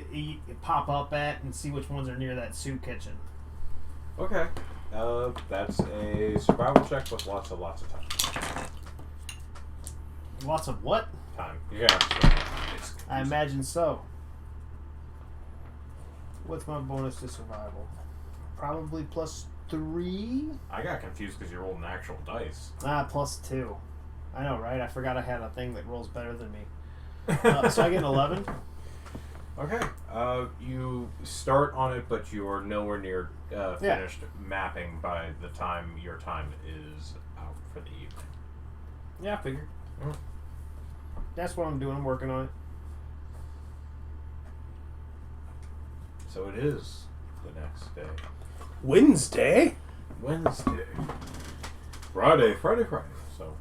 pop up at, and see which ones are near that soup kitchen. Okay. That's a survival check with lots of time. Lots of what? Time. Yeah. So I imagine so. What's my bonus to survival? Probably +3? I got confused because you rolled an actual dice. +2. I know, right? I forgot I had a thing that rolls better than me. So I get an 11? Okay. You start on it, but you are nowhere near finished mapping by the time your time is out for the evening. Yeah, I figured. Mm. That's what I'm doing. I'm working on it. So it is the next day. Wednesday? Wednesday. Friday. So.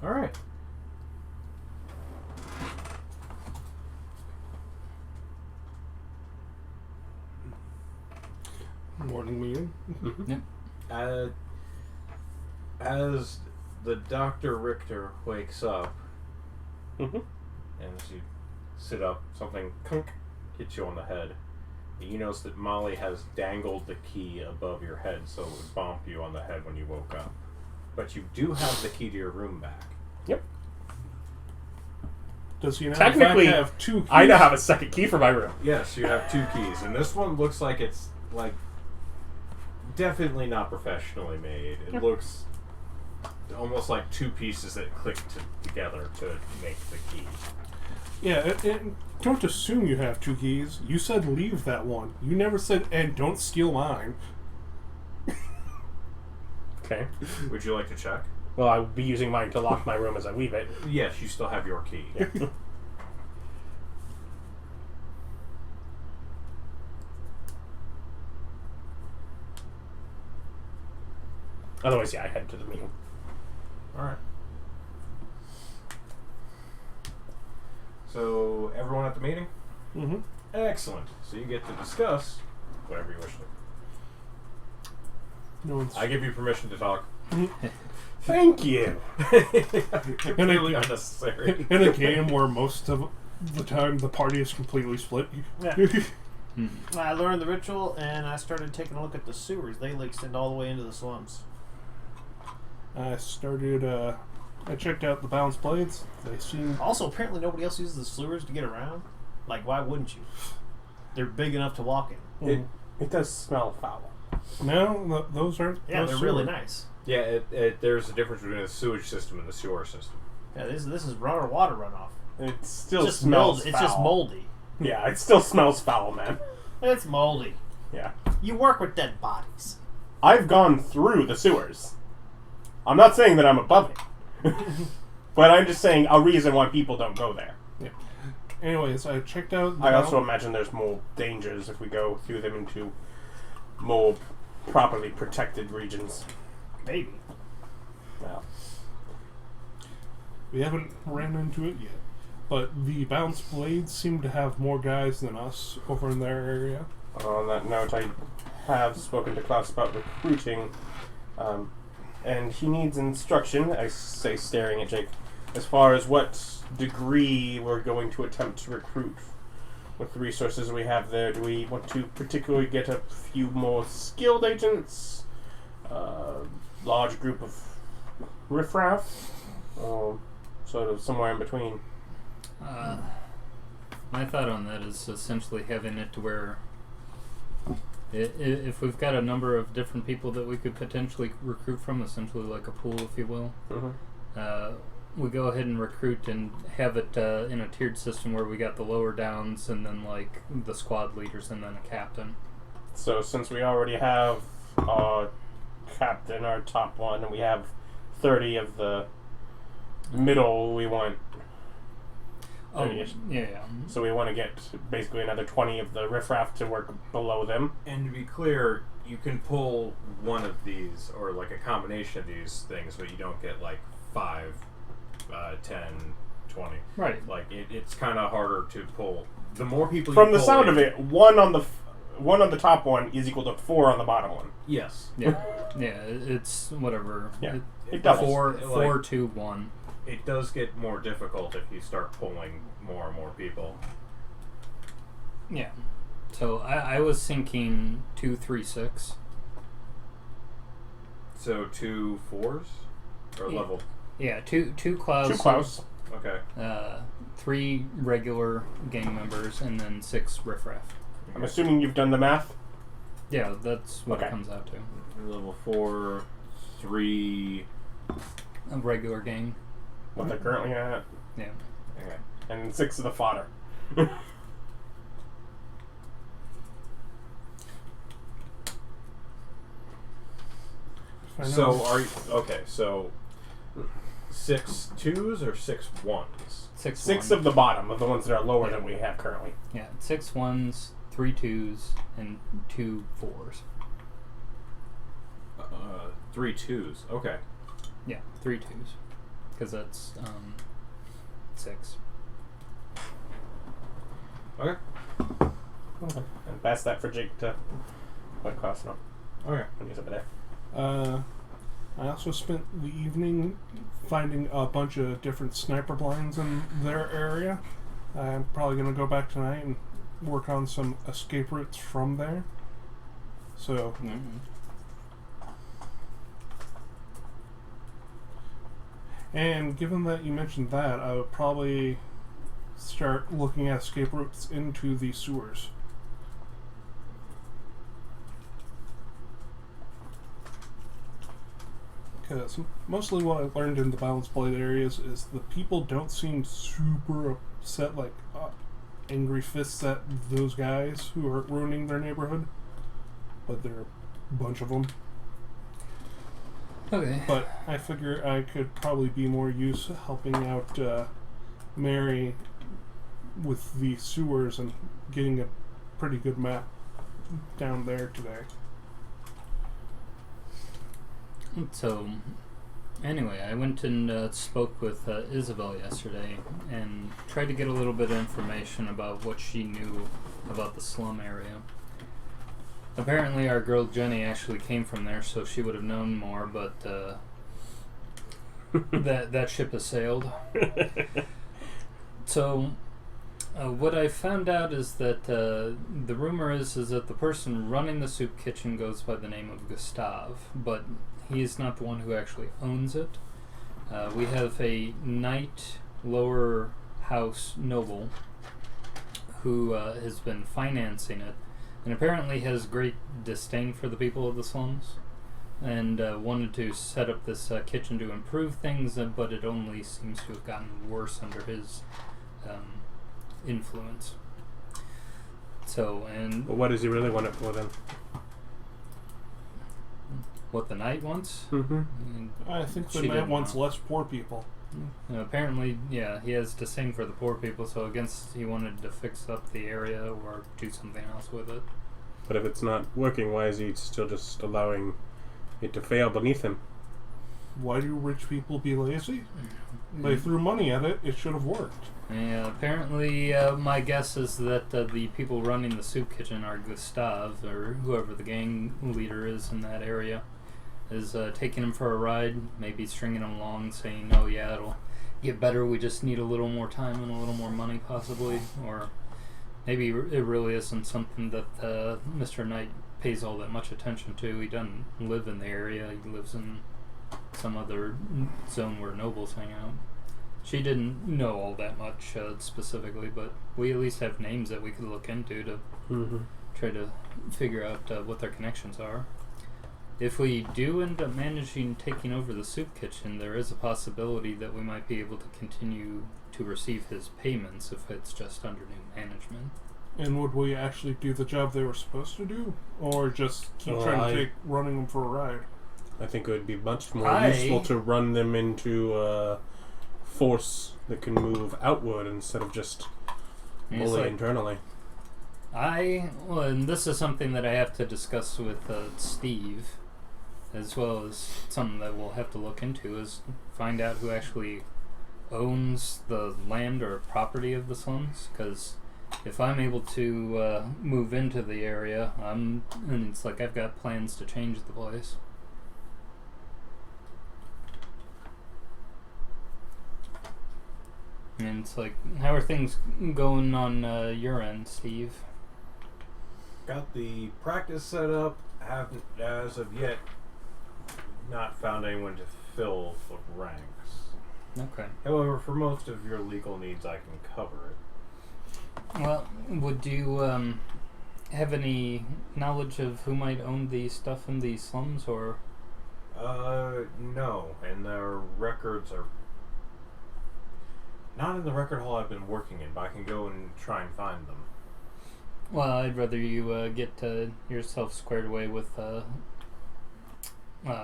All right. Morning meeting. As the Dr. Richter wakes up, Mm-hmm. and as you sit up, something clunk hits you on the head. You notice that Molly has dangled the key above your head, so it would bump you on the head when you woke up. But you do have the key to your room back. Yep. Does he now Technically, in fact have 2 keys? I now have a second key for my room. Yes, you have 2 keys, and this one looks like it's definitely not professionally made. It looks almost like 2 pieces that click together to make the key. Yeah, and don't assume you have 2 keys. You said leave that one. You never said, and don't steal mine. Okay. Would you like to check? Well, I will be using mine to lock my room as I leave it. Yes, you still have your key. Otherwise, yeah, I head to the meeting. Alright. So, everyone at the meeting? Mm-hmm. Excellent. So you get to discuss whatever you wish to. No one's... I give you permission to talk. Thank you. Completely unnecessary. In a game where most of the time the party is completely split. Yeah. I learned the ritual, and I started taking a look at the sewers. They extend all the way into the slums. I checked out the balanced blades. They seem... Also, apparently nobody else uses the sewers to get around. Like, why wouldn't you? They're big enough to walk in. It does smell foul. No, those aren't... Yeah, those they're sewer. really nice. Yeah, there's a difference between a sewage system and the sewer system. Yeah, this is water runoff. It still Just smells moldy. foul. It's just moldy. Yeah, it still smells foul, man. It's moldy. Yeah. You work with dead bodies. I've gone through the sewers. I'm not saying that I'm above it. But I'm just saying a reason why people don't go there. Anyways, I checked out. I also imagine there's more dangers if we go through them into more properly protected regions. Maybe. Well, We haven't ran into it yet, but the bounce blades seem to have more guys than us over in their area. on that note, I have spoken to Klaus about recruiting, and he needs instruction, I say staring at Jake, as far as what degree we're going to attempt to recruit with the resources we have there. Do we want to particularly get a few more skilled agents, large group of riffraff, or sort of somewhere in between? My thought on that is essentially having it to where if we've got a number of different people that we could potentially recruit from, essentially like a pool, if you will, we go ahead and recruit and have it in a tiered system where we got the lower downs and then like the squad leaders and then a captain. So since we already have our captain, our top one, and we have 30 of the middle, we want... Oh, yeah. So we want to get basically another 20 of the riffraff to work below them. And to be clear, you can pull one of these, or like a combination of these things, but you don't get like 5, 10, 20. Right. Like it's kind of harder to pull. The more people From you the pull sound in, of it, one on the top one is equal to 4 on the bottom one. Yes. Yeah. Yeah, it's whatever. Yeah. It doubles. 4, 2, 1. It does get more difficult if you start pulling more and more people. Yeah. So I was thinking 2, 3, 6. So 2 4s? Or Yeah. level? Yeah, two Klaus. 2 Klaus. Okay. 3 regular gang members, and then 6 riffraff. I'm assuming you've done the math. Yeah, that's what Okay. it comes out to. Level 4, 3... A regular gang. What they're currently at. Yeah. Okay. And 6 of the fodder. So are you... Okay, so... 6 2s or 6 1s? 6 6 1s. of the bottom, of the ones that are lower than we have currently. Yeah, 6 1s, 3 2s, and 2 4s. 3 2s. Okay. Yeah, 3 2s. Because that's 6. Okay. And pass that for Jake to what Klaus know Okay. when he's over there. I also spent the evening finding a bunch of different sniper blinds in their area. I'm probably going to go back tonight and work on some escape routes from there. So, and given that you mentioned that, I would probably start looking at escape routes into the sewers. Because mostly what I learned in the Balance Blade areas is the people don't seem super upset, like angry fists at those guys who are ruining their neighborhood. But there are a bunch of them. Okay. But I figure I could probably be more use helping out Mary with the sewers and getting a pretty good map down there today. So, anyway, I went and spoke with Isabel yesterday and tried to get a little bit of information about what she knew about the slum area. Apparently, our girl Jenny actually came from there, so she would have known more, but that ship has sailed. So, what I found out is that the rumor is that the person running the soup kitchen goes by the name of Gustav, but he is not the one who actually owns it. We have a knight lower house noble who has been financing it, and apparently has great disdain for the people of the slums, and wanted to set up this kitchen to improve things, but it only seems to have gotten worse under his influence. So, and But what does he really want it for then? what the knight wants. Mm-hmm. I think the She knight didn't wants know. less poor people. Apparently, yeah, he has disdain for the poor people, so I guess he wanted to fix up the area or do something else with it. But if it's not working, why is he still just allowing it to fail beneath him? Why do rich people be lazy? They threw money at it. It should have worked. Yeah, apparently, my guess is that the people running the soup kitchen are Gustav, or whoever the gang leader is in that area, is taking him for a ride, maybe stringing him along, saying, oh yeah, it'll get better, we just need a little more time and a little more money, possibly. Or maybe it really isn't something that Mr. Knight pays all that much attention to. He doesn't live in the area, he lives in some other zone where nobles hang out. She didn't know all that much specifically, but we at least have names that we could look into to try to figure out what their connections are. If we do end up managing taking over the soup kitchen, there is a possibility that we might be able to continue to receive his payments if it's just under new management. And would we actually do the job they were supposed to do? Or just keep trying to take running them for a ride? I think it would be much more useful to run them into a force that can move outward instead of just bully internally. Well, and this is something that I have to discuss with Steve, as well as something that we'll have to look into, is find out who actually owns the land or property of the slums, because if I'm able to move into the area, and it's like I've got plans to change the place. And it's like, how are things going on your end, Steve? Got the practice set up. Haven't, as of yet, not found anyone to fill the ranks. Okay. However, for most of your legal needs, I can cover it. Well, would you have any knowledge of who might own the stuff in the slums, or? No. And their records are not in the record hall I've been working in, but I can go and try and find them. Well, I'd rather you get yourself squared away with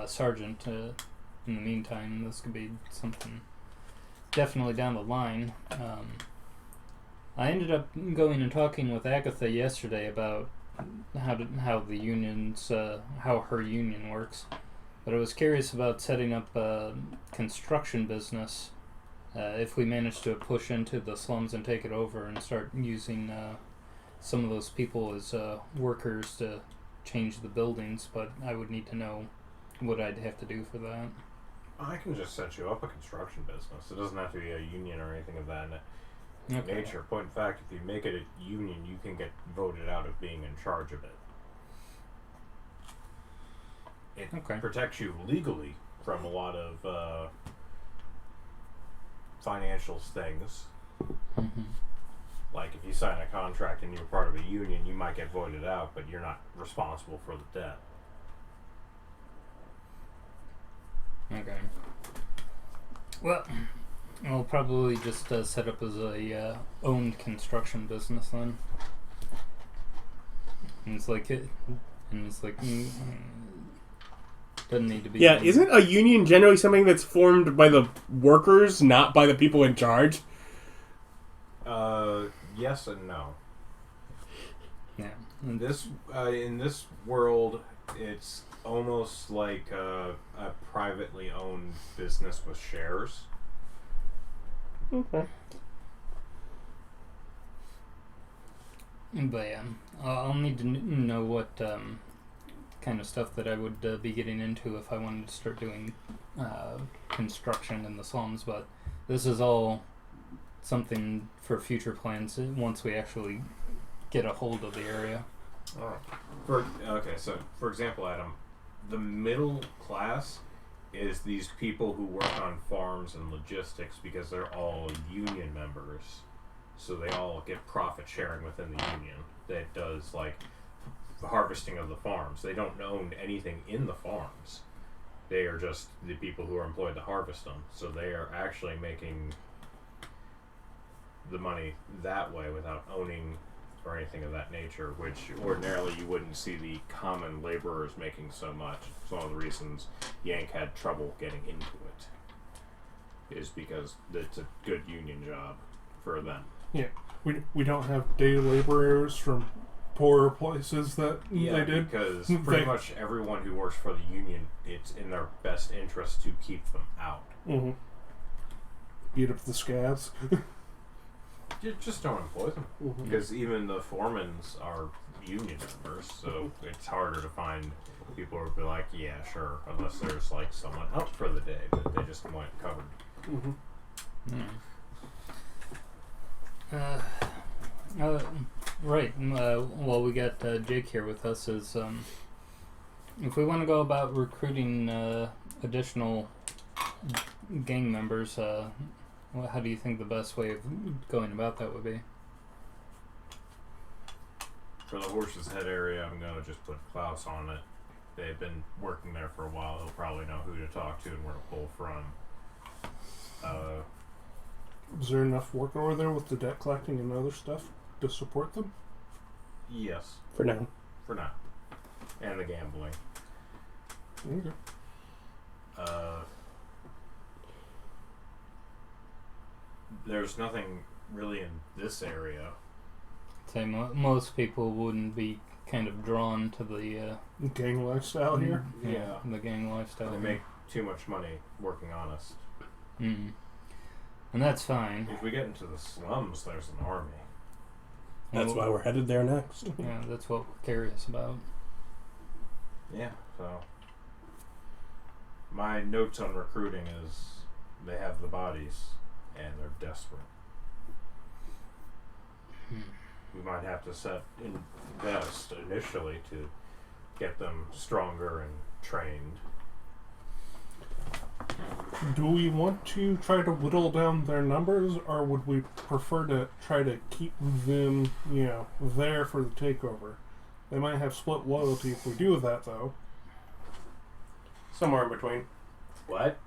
Sergeant in the meantime. This could be something definitely down the line. I ended up going and talking with Agatha yesterday about how the unions, how her union works. But I was curious about setting up a construction business if we manage to push into the slums and take it over and start using some of those people as workers to change the buildings. But I would need to know what I'd have to do for that. I can just set you up a construction business. It doesn't have to be a union or anything of that nature. Point in fact, if you make it a union, you can get voted out of being in charge of it. It protects you legally from a lot of financial things. Mm-hmm. Like if you sign a contract and you're part of a union, you might get voided out, but you're not responsible for the debt. Okay. Well, I'll probably just set up as a owned construction business then. And it's like doesn't need to be. Yeah, isn't a union generally something that's formed by the workers, not by the people in charge? Yes and no. Yeah. In this world, it's almost like a privately owned business with shares. Okay. But yeah, I'll need to know what kind of stuff that I would be getting into if I wanted to start doing construction in the slums. But this is all something for future plans once we actually get a hold of the area. So for example, Adam, the middle class is these people who work on farms and logistics because they're all union members. So they all get profit sharing within the union that does like the harvesting of the farms. They don't own anything in the farms. They are just the people who are employed to harvest them. So they are actually making the money that way without owning or anything of that nature, which ordinarily you wouldn't see the common laborers making so much. It's one of the reasons Yank had trouble getting into it, is because it's a good union job for them. Yeah, we don't have day laborers from poorer places that they did. Because pretty much everyone who works for the union, it's in their best interest to keep them out. Mm-hmm. Beat up the scabs. You just don't employ them. Mm-hmm. Because even the foremans are union members, so it's harder to find people who will be like, yeah, sure, unless there's like someone out for the day, but they just want it covered. Mm-hmm. Right. Well, we got Jake here with us. Is if we want to go about recruiting additional gang members, how do you think the best way of going about that would be? For the Horse's Head area, I'm going to just put Klaus on it. They've been working there for a while. He'll probably know who to talk to and where to pull from. Is there enough work over there with the debt collecting and other stuff to support them? Yes. For now. For now. And the gambling. Okay. There's nothing really in this area. Say most people wouldn't be kind of drawn to the Gang lifestyle here? Yeah. the gang lifestyle. They make too much money working honest. Mm. And that's fine. If we get into the slums, there's an army. That's why we're headed there next. Yeah, that's what we're curious about. Yeah, so my notes on recruiting is they have the bodies and they're desperate. We might have to invest initially to get them stronger and trained. Do we want to try to whittle down their numbers, or would we prefer to try to keep them, there for the takeover? They might have split loyalty if we do that, though. Somewhere in between. What?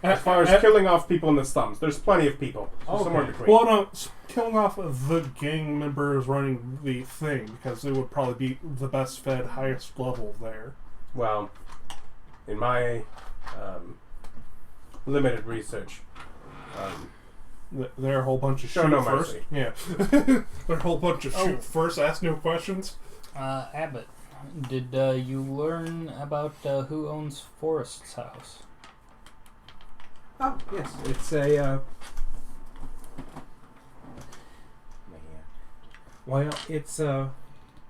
As far as killing off people in the slums, there's plenty of people. So somewhere in between. Well, no, killing off the gang members running the thing, because they would probably be the best fed, highest level there. Well, in my limited research, they're a whole bunch of show shoot no first. mercy. Yeah. They're a whole bunch of shoot first, ask no questions. Abbott, did you learn about who owns Forrest's house? Oh, yes. It's a, well, it's,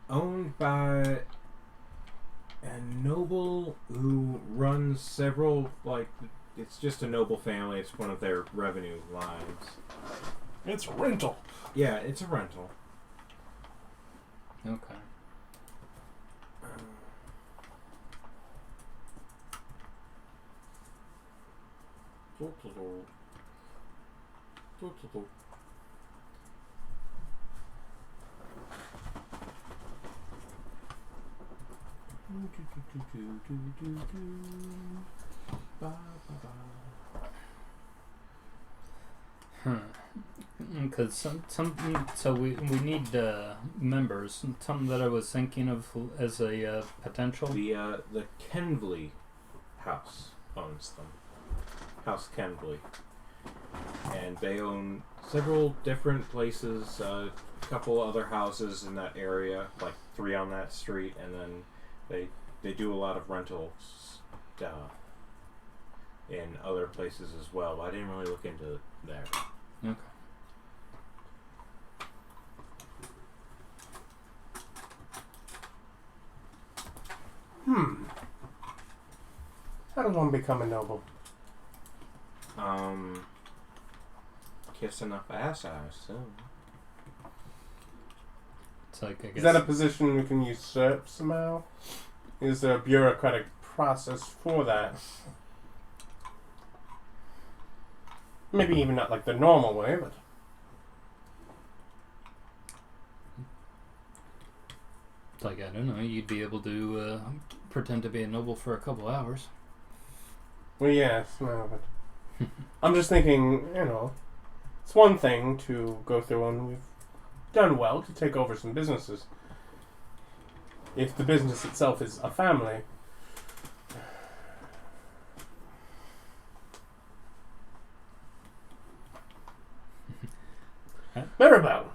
owned by a noble who runs several, it's just a noble family. It's one of their revenue lines. It's a rental. Yeah, it's a rental. Okay. Because so we need members. Something that I was thinking of as a potential. The Kenvley house owns them. House Kenvley. And they own several different places, a couple other houses in that area, like 3 on that street, and then they do a lot of rentals in other places as well. I didn't really look into there. Okay. How does one become a noble? Kiss enough ass, I assume. It's like, I guess. Is that a position we can usurp somehow? Is there a bureaucratic process for that? Maybe even not like the normal way, but... It's like, I don't know, you'd be able to pretend to be a noble for a couple hours. Well, yes, no, but... I'm just thinking, it's one thing to go through and we've done well to take over some businesses. If the business itself is a family. Maribel,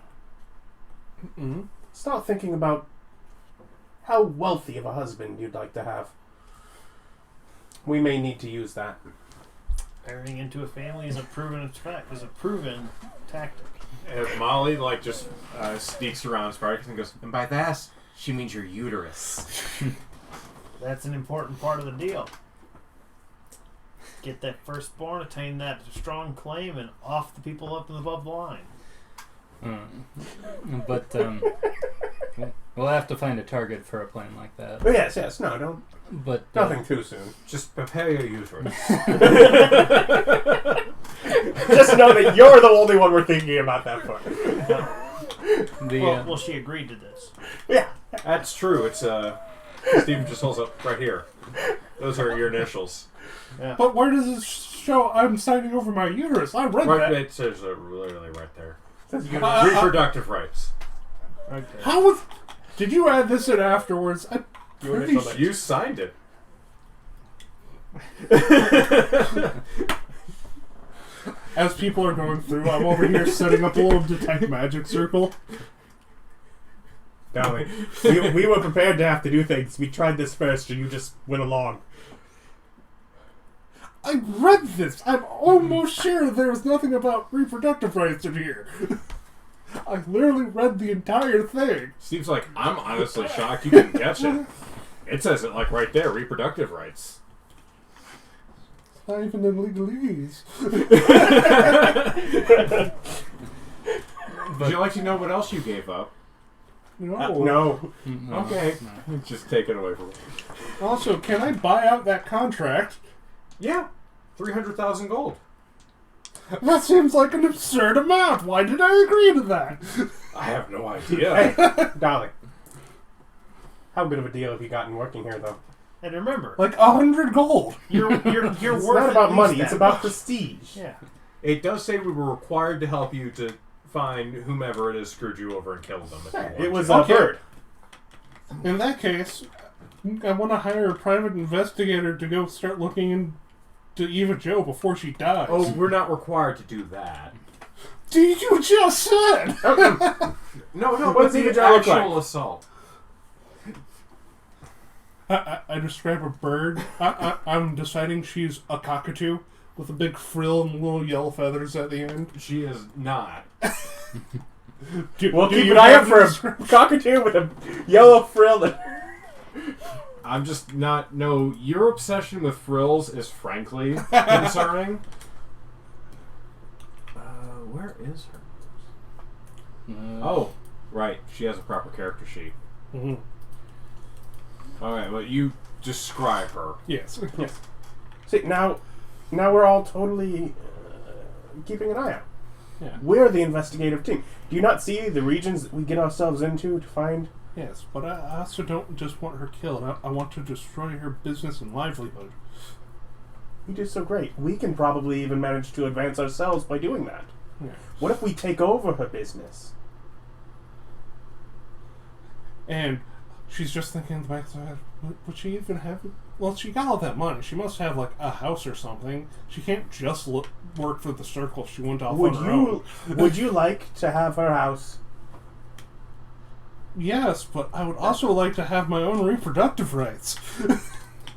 Mm-hmm. start thinking about how wealthy of a husband you'd like to have. We may need to use that. Marrying into a family is a proven tactic. Molly just sneaks around Spartacus and goes, and by that she means your uterus. That's an important part of the deal. Get that firstborn, attain that strong claim, and off the people up and above the line. But we'll have to find a target for a plan like that. Oh, yes, no, don't. But Nothing too soon. Just prepare your uterus. Just know that you're the only one we're thinking about that for. Well, she agreed to this. Yeah. That's true. It's Steven just holds up right here. Those are your initials. Yeah. But where does this show I'm signing over my uterus? I read Right, that. it says literally right there. Uterus. Reproductive rights. Okay. How was? Did you add this in afterwards? I'm Your pretty initial sure. You signed it. As people are going through, I'm over here setting up a little detect magic circle. Darling, we were prepared to have to do things. We tried this first, and you just went along. I read this. I'm almost sure there's nothing about reproductive rights in here. I literally read the entire thing. Steve's like, I'm honestly shocked you didn't catch it. It says it right there, reproductive rights. It's not even in legalese. Would you like to know what else you gave up? No. No. Okay. Just take it away from me. Also, can I buy out that contract? Yeah. 300,000 gold. That seems like an absurd amount. Why did I agree to that? I have no idea. Hey, darling. How good of a deal have you gotten working here, though? And remember, Like 100 gold. you're It's worth not at about least money. that It's about much. prestige. Yeah. It does say we were required to help you to find whomever it is screwed you over and killed them. If you want It was to. a bird. In that case, I want to hire a private investigator to go start looking into Eva Jo before she dies. Oh, we're not required to do that. Did you just said? No, What but does the Eva Jo look actual like? assault. I describe a bird. I'm deciding she's a cockatoo with a big frill and little yellow feathers at the end. She is not. We'll do keep you an eye out have for this- a cockatoo with a yellow frill. I'm just not. No, your obsession with frills is frankly concerning. Where is her? Oh, right. She has a proper character sheet. Mhm. Alright, well, you describe her. Yes. Yes. See, now we're all totally keeping an eye out. Yeah. We're the investigative team. Do you not see the regions that we get ourselves into to find? Yes, but I also don't just want her killed. I want to destroy her business and livelihood. You do so great. We can probably even manage to advance ourselves by doing that. Yeah. What if we take over her business? And she's just thinking in the back of her head, would she even have... Well, she got all that money. She must have, like, a house or something. She can't just work for the circle. She went off on her own. Would you like to have her house? Yes, but I would also like to have my own reproductive rights.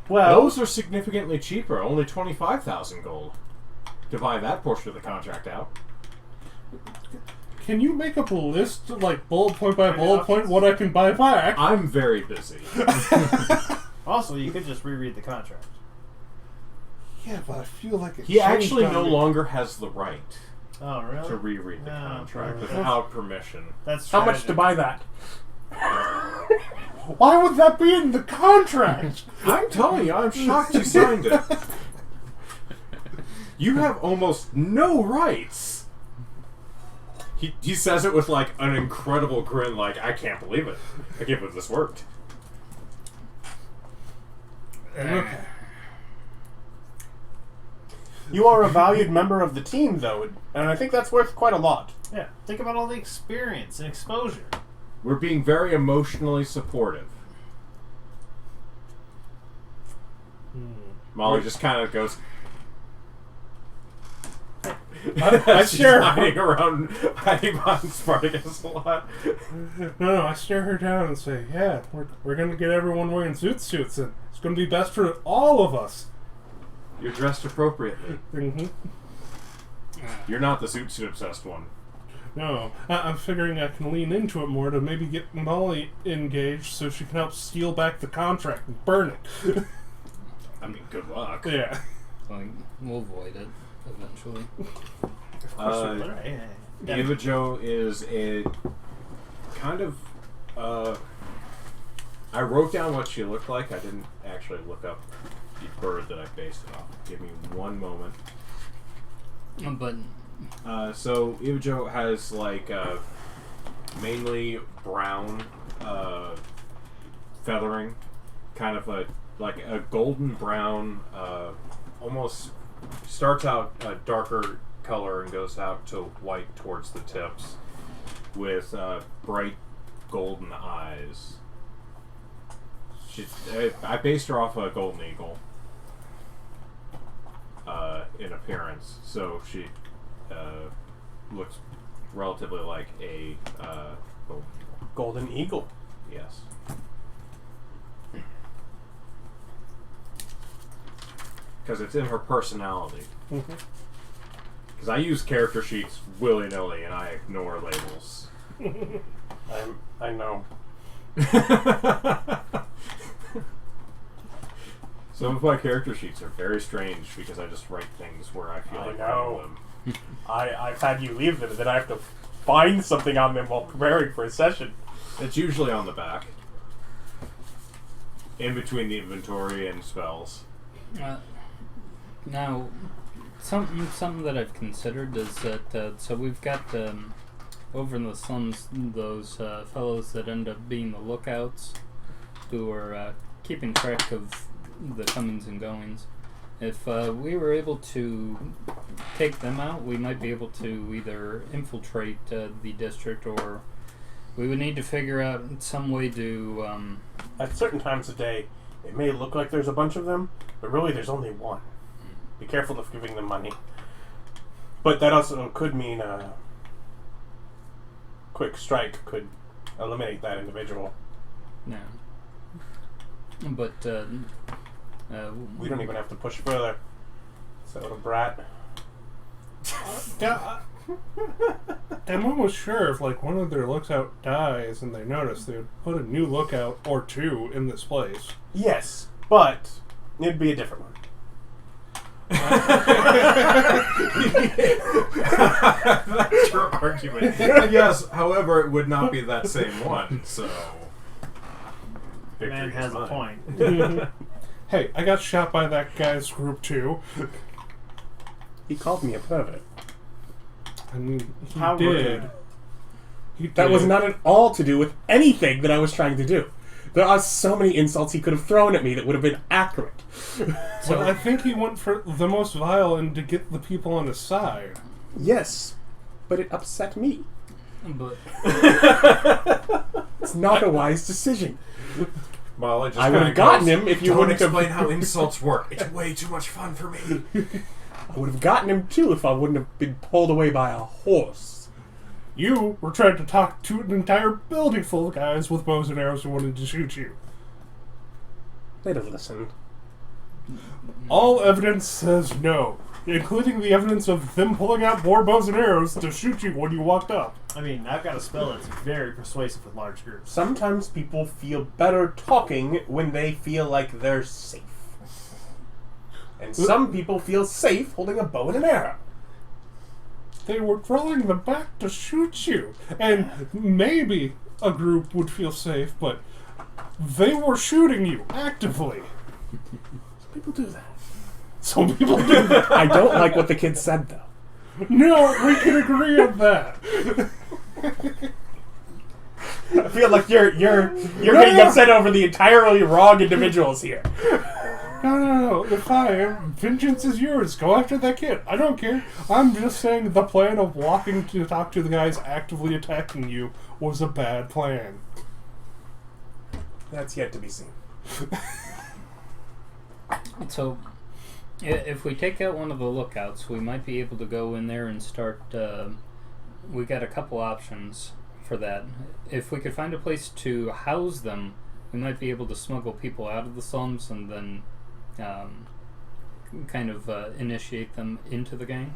Well, Those are significantly cheaper, only 25,000 gold. To buy that portion of the contract out. Can you make up a list, like, bullet point by bullet point, what I can buy back? I'm very busy. Also, you could just reread the contract. Yeah, but I feel like He actually no longer has the right Oh, really? to reread the No. contract without permission. That's how much to tragic. buy that? Why would that be in the contract? I'm telling you, I'm shocked you signed it. You have almost no rights. He says it with like an incredible grin, like, I can't believe it. I can't believe this worked. Okay. You are a valued member of the team, though, and I think that's worth quite a lot. Yeah, think about all the experience and exposure. We're being very emotionally supportive. Molly just kind of goes. I She's stare. hiding behind Spartacus a lot. No, I stare her down and say, "Yeah, we're gonna get everyone wearing suits, and it's gonna be best for all of us." You're dressed appropriately. Mm-hmm. You're not the suit obsessed one. No, I'm figuring I can lean into it more to maybe get Molly engaged so she can help steal back the contract and burn it. I mean, good luck. Yeah. Like, we'll avoid it eventually. Of course we will. Yeah. Eva Jo is a kind of. I wrote down what she looked like. I didn't actually look up the bird that I based it off. Give me one moment. But So Eva Jo has like mainly brown feathering, kind of a golden brown, almost starts out a darker color and goes out to white towards the tips, with bright golden eyes. I based her off a golden eagle in appearance, so she looks relatively like a golden eagle. Golden Eagle. Yes. Because it's in her personality. Because I use character sheets willy-nilly and I ignore labels. I know. Some of my character sheets are very strange because I just write things where I feel like writing them. I've had you leave them, and then I have to find something on them while preparing for a session. It's usually on the back. In between the inventory and spells. Now, something that I've considered is that so we've got over in the slums those fellows that end up being the lookouts, who are keeping track of the comings and goings. If we were able to take them out, we might be able to either infiltrate the district, or we would need to figure out some way to. At certain times of day, it may look like there's a bunch of them, but really there's only one. Be careful of giving them money. But that also could mean a quick strike could eliminate that individual. No. But We don't even have to push further. So little brat. I'm almost sure if like one of their lookout dies and they notice, they would put a new lookout or two in this place. Yes, but it'd be a different one. That's your argument. Yes, however, it would not be that same one, so. Man has a point. Hey, I got shot by that guy's group too. He called me a pervert. And he How did. rude. He That did. was not at all to do with anything that I was trying to do. There are so many insults he could have thrown at me that would have been accurate. But I think he went for the most vile and to get the people on his side. Yes, but it upset me. but It's not a wise decision. Well, it just I would have kinda gotten goes, him if you Don't wouldn't have explain how insults work. It's way too much fun for me. I would have gotten him too if I wouldn't have been pulled away by a horse. You were trying to talk to an entire building full of guys with bows and arrows who wanted to shoot you. They'd have listened. All evidence says no, including the evidence of them pulling out more bows and arrows to shoot you when you walked up. I mean, I've got a spell that's very persuasive with large groups. Sometimes people feel better talking when they feel like they're safe. And some people feel safe holding a bow and an arrow. They were drawing them back to shoot you. And maybe a group would feel safe, but they were shooting you actively. Some people do that. Some people do that. I don't like what the kid said, though. No, we can agree on that. I feel like you're getting upset over the entirely wrong individuals here. No. If I am, vengeance is yours. Go after that kid. I don't care. I'm just saying the plan of walking to talk to the guys actively attacking you was a bad plan. That's yet to be seen. So, if we take out one of the lookouts, we might be able to go in there and start. We got a couple options for that. If we could find a place to house them, we might be able to smuggle people out of the slums and then kind of initiate them into the gang.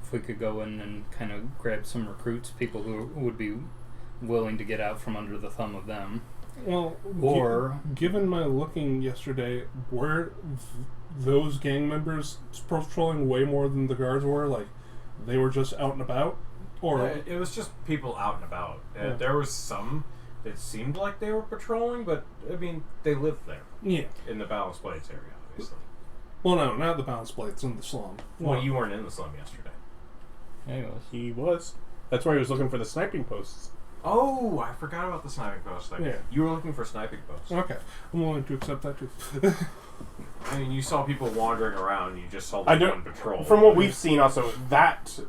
If we could go in and kind of grab some recruits, people who would be willing to get out from under the thumb of them. Well, Or given my looking yesterday, were those gang members patrolling way more than the guards were? Like, they were just out and about? Or It was just people out and about. Yeah. There was some that seemed like they were patrolling, but I mean, they lived there yeah. in the Balanced Blades area, obviously. Well, no, not the bounce plates in the slum. Well, you weren't in the slum yesterday. anyways, He was. That's why he was looking for the sniping posts. Oh, I forgot about the sniping post thing. Yeah. You were looking for sniping posts. Okay, I'm willing to accept that too. I mean, you saw people wandering around, and you just saw I them don't- on patrol. From what we've seen, also, that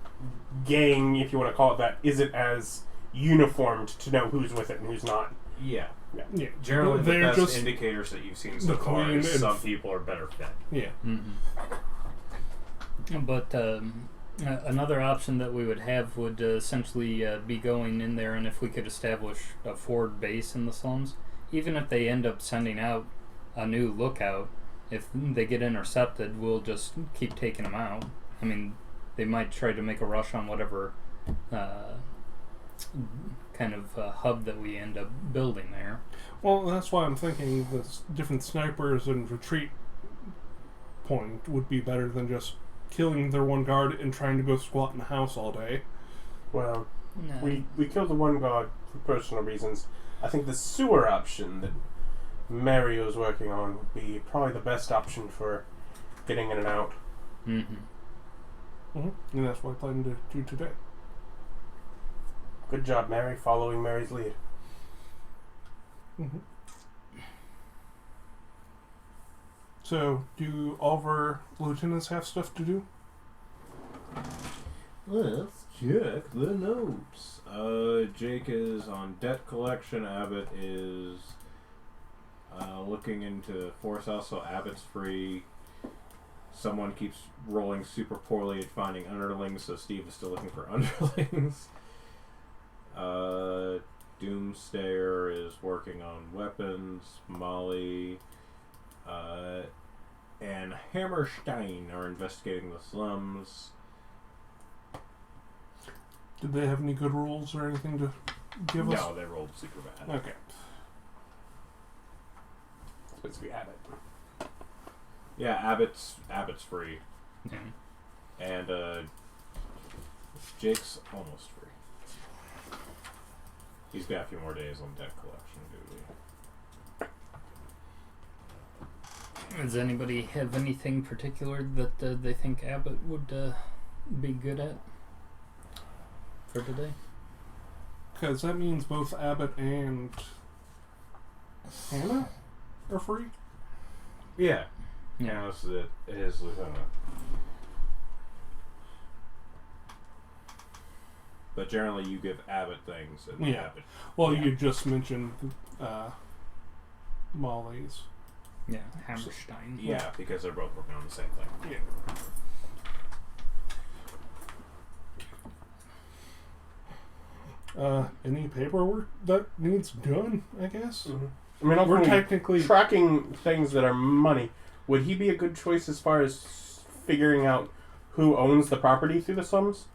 gang, if you want to call it that, isn't as uniformed to know who's with it and who's not. Yeah. Yeah, Generally, the they're best just indicators that you've seen so the far clean is and some people are better fed. yeah. but another option that we would have would essentially be going in there, and if we could establish a forward base in the slums, even if they end up sending out a new lookout, if they get intercepted, we'll just keep taking them out. I mean, they might try to make a rush on whatever kind of hub that we end up building there. Well, that's why I'm thinking the different snipers and retreat point would be better than just killing their one guard and trying to go squat in the house all day. Well, we killed the one guard for personal reasons. I think the sewer option that Mario's working on would be probably the best option for getting in and out. Mm-hmm. And that's what I plan to do today. Good job, Mary, following Mary's lead. So, do all of our lieutenants have stuff to do? Let's check the notes. Jake is on debt collection. Abbott is looking into Force House, so Abbott's free. Someone keeps rolling super poorly at finding underlings, so Steve is still looking for underlings. Doomstayer is working on weapons. Molly and Hammerstein are investigating the slums. Did they have any good rules or anything to give us? No, they rolled super bad. Okay. It's supposed to be Abbott. Yeah, Abbott's free, Yeah. and Jake's almost free. He's got a few more days on debt collection duty. Does anybody have anything particular that they think Abbott would be good at for today? Because that means both Abbott and Hannah are free? Yeah. Yeah, this is it. It is Lieutenant. But generally, you give Abbott things, and Yeah. Abbott. Well, Yeah. you just mentioned Molly's. Yeah, Hammerstein. Yeah, because they're both working on the same thing. Yeah. Any paperwork that needs done, I guess? Mm-hmm. I mean, We're ultimately, technically... tracking things that are money. Would he be a good choice as far as figuring out who owns the property through the slums?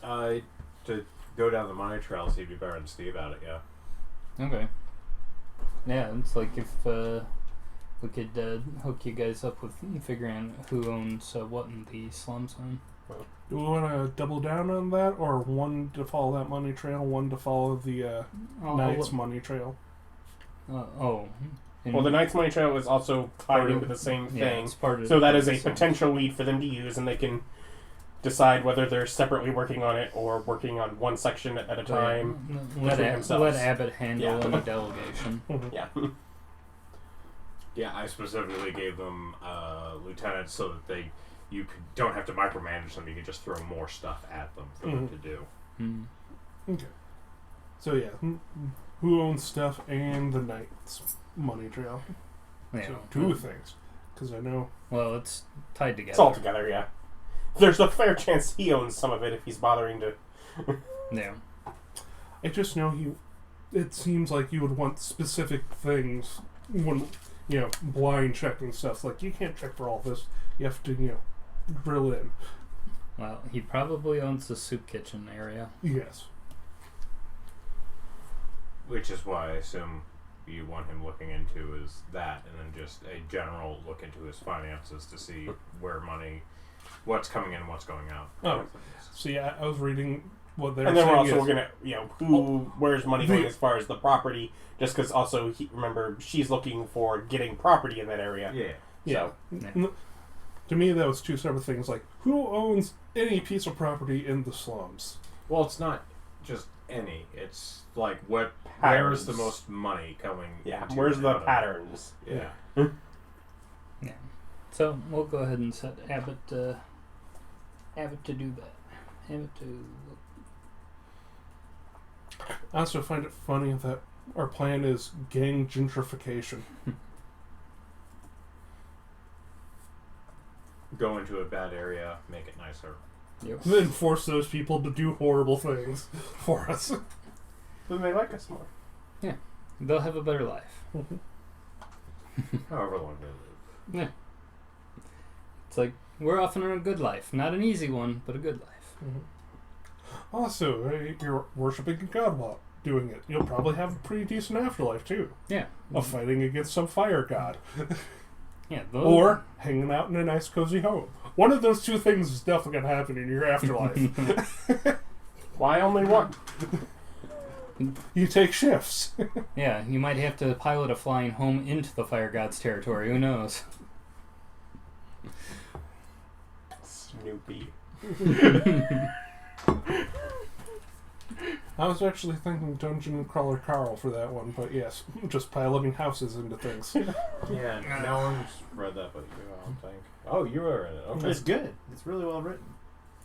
To go down the money trails, he'd be better than Steve at it, yeah. Okay. Yeah, it's like if we could hook you guys up with figuring out who owns what in the slum zone. Do we want to double down on that, or one to follow that money trail, one to follow the Knight's money trail? Well, Well, the Knight's Money Trail is also tied into the same thing. it's part of So that is a the slum. potential lead for them to use, and they can decide whether they're separately working on it or working on one section at a time. Let themselves. Abbott handle Yeah. any delegation. Yeah. Yeah, I specifically gave them lieutenants so that don't have to micromanage them. You can just throw more stuff at them for them to do. Hmm. Okay. So yeah, who owns stuff and the knight's money trail? Yeah. So two things, because I know. Well, it's tied together. It's all together, yeah. There's a fair chance he owns some of it if he's bothering to. Yeah. I just know it seems like you would want specific things when, blind checking stuff. Like, you can't check for all this. You have to, drill in. Well, he probably owns the soup kitchen area. Yes. Which is why I assume you want him looking into is that, and then just a general look into his finances to see what's coming in and what's going out. Oh, see, I was reading what they're saying. saying. And then we're also is, gonna, where's money going as far as the property? Just because also, remember, she's looking for getting property in that area. Yeah. Yeah. So, to me, that was two separate things. Like, who owns any piece of property in the slums? Well, it's not just any. It's like where is the most money coming? Yeah. into Where's and the out of it? patterns? Yeah. Yeah. So we'll go ahead and set Abbott to do that. Abbott to. I also find it funny that our plan is gang gentrification. Go into a bad area, make it nicer. Yep. Then force those people to do horrible things for us. Then they like us more. They'll have a better life. However long they live. Yeah. It's like we're offering a good life, not an easy one, but a good life. Mm-hmm. Also, you're worshiping a god while doing it. You'll probably have a pretty decent afterlife too. Yeah. Of fighting against some fire god. Yeah. Or hanging out in a nice cozy home. One of those two things is definitely going to happen in your afterlife. Why only one? You take shifts. Yeah, you might have to pilot a flying home into the fire god's territory. Who knows? Snoopy. I was actually thinking Dungeon Crawler Carl for that one, but yes, just piloting houses into things. Yeah, no one's read that, but I don't think. Oh, you were in it. Okay. It's good. It's really well written.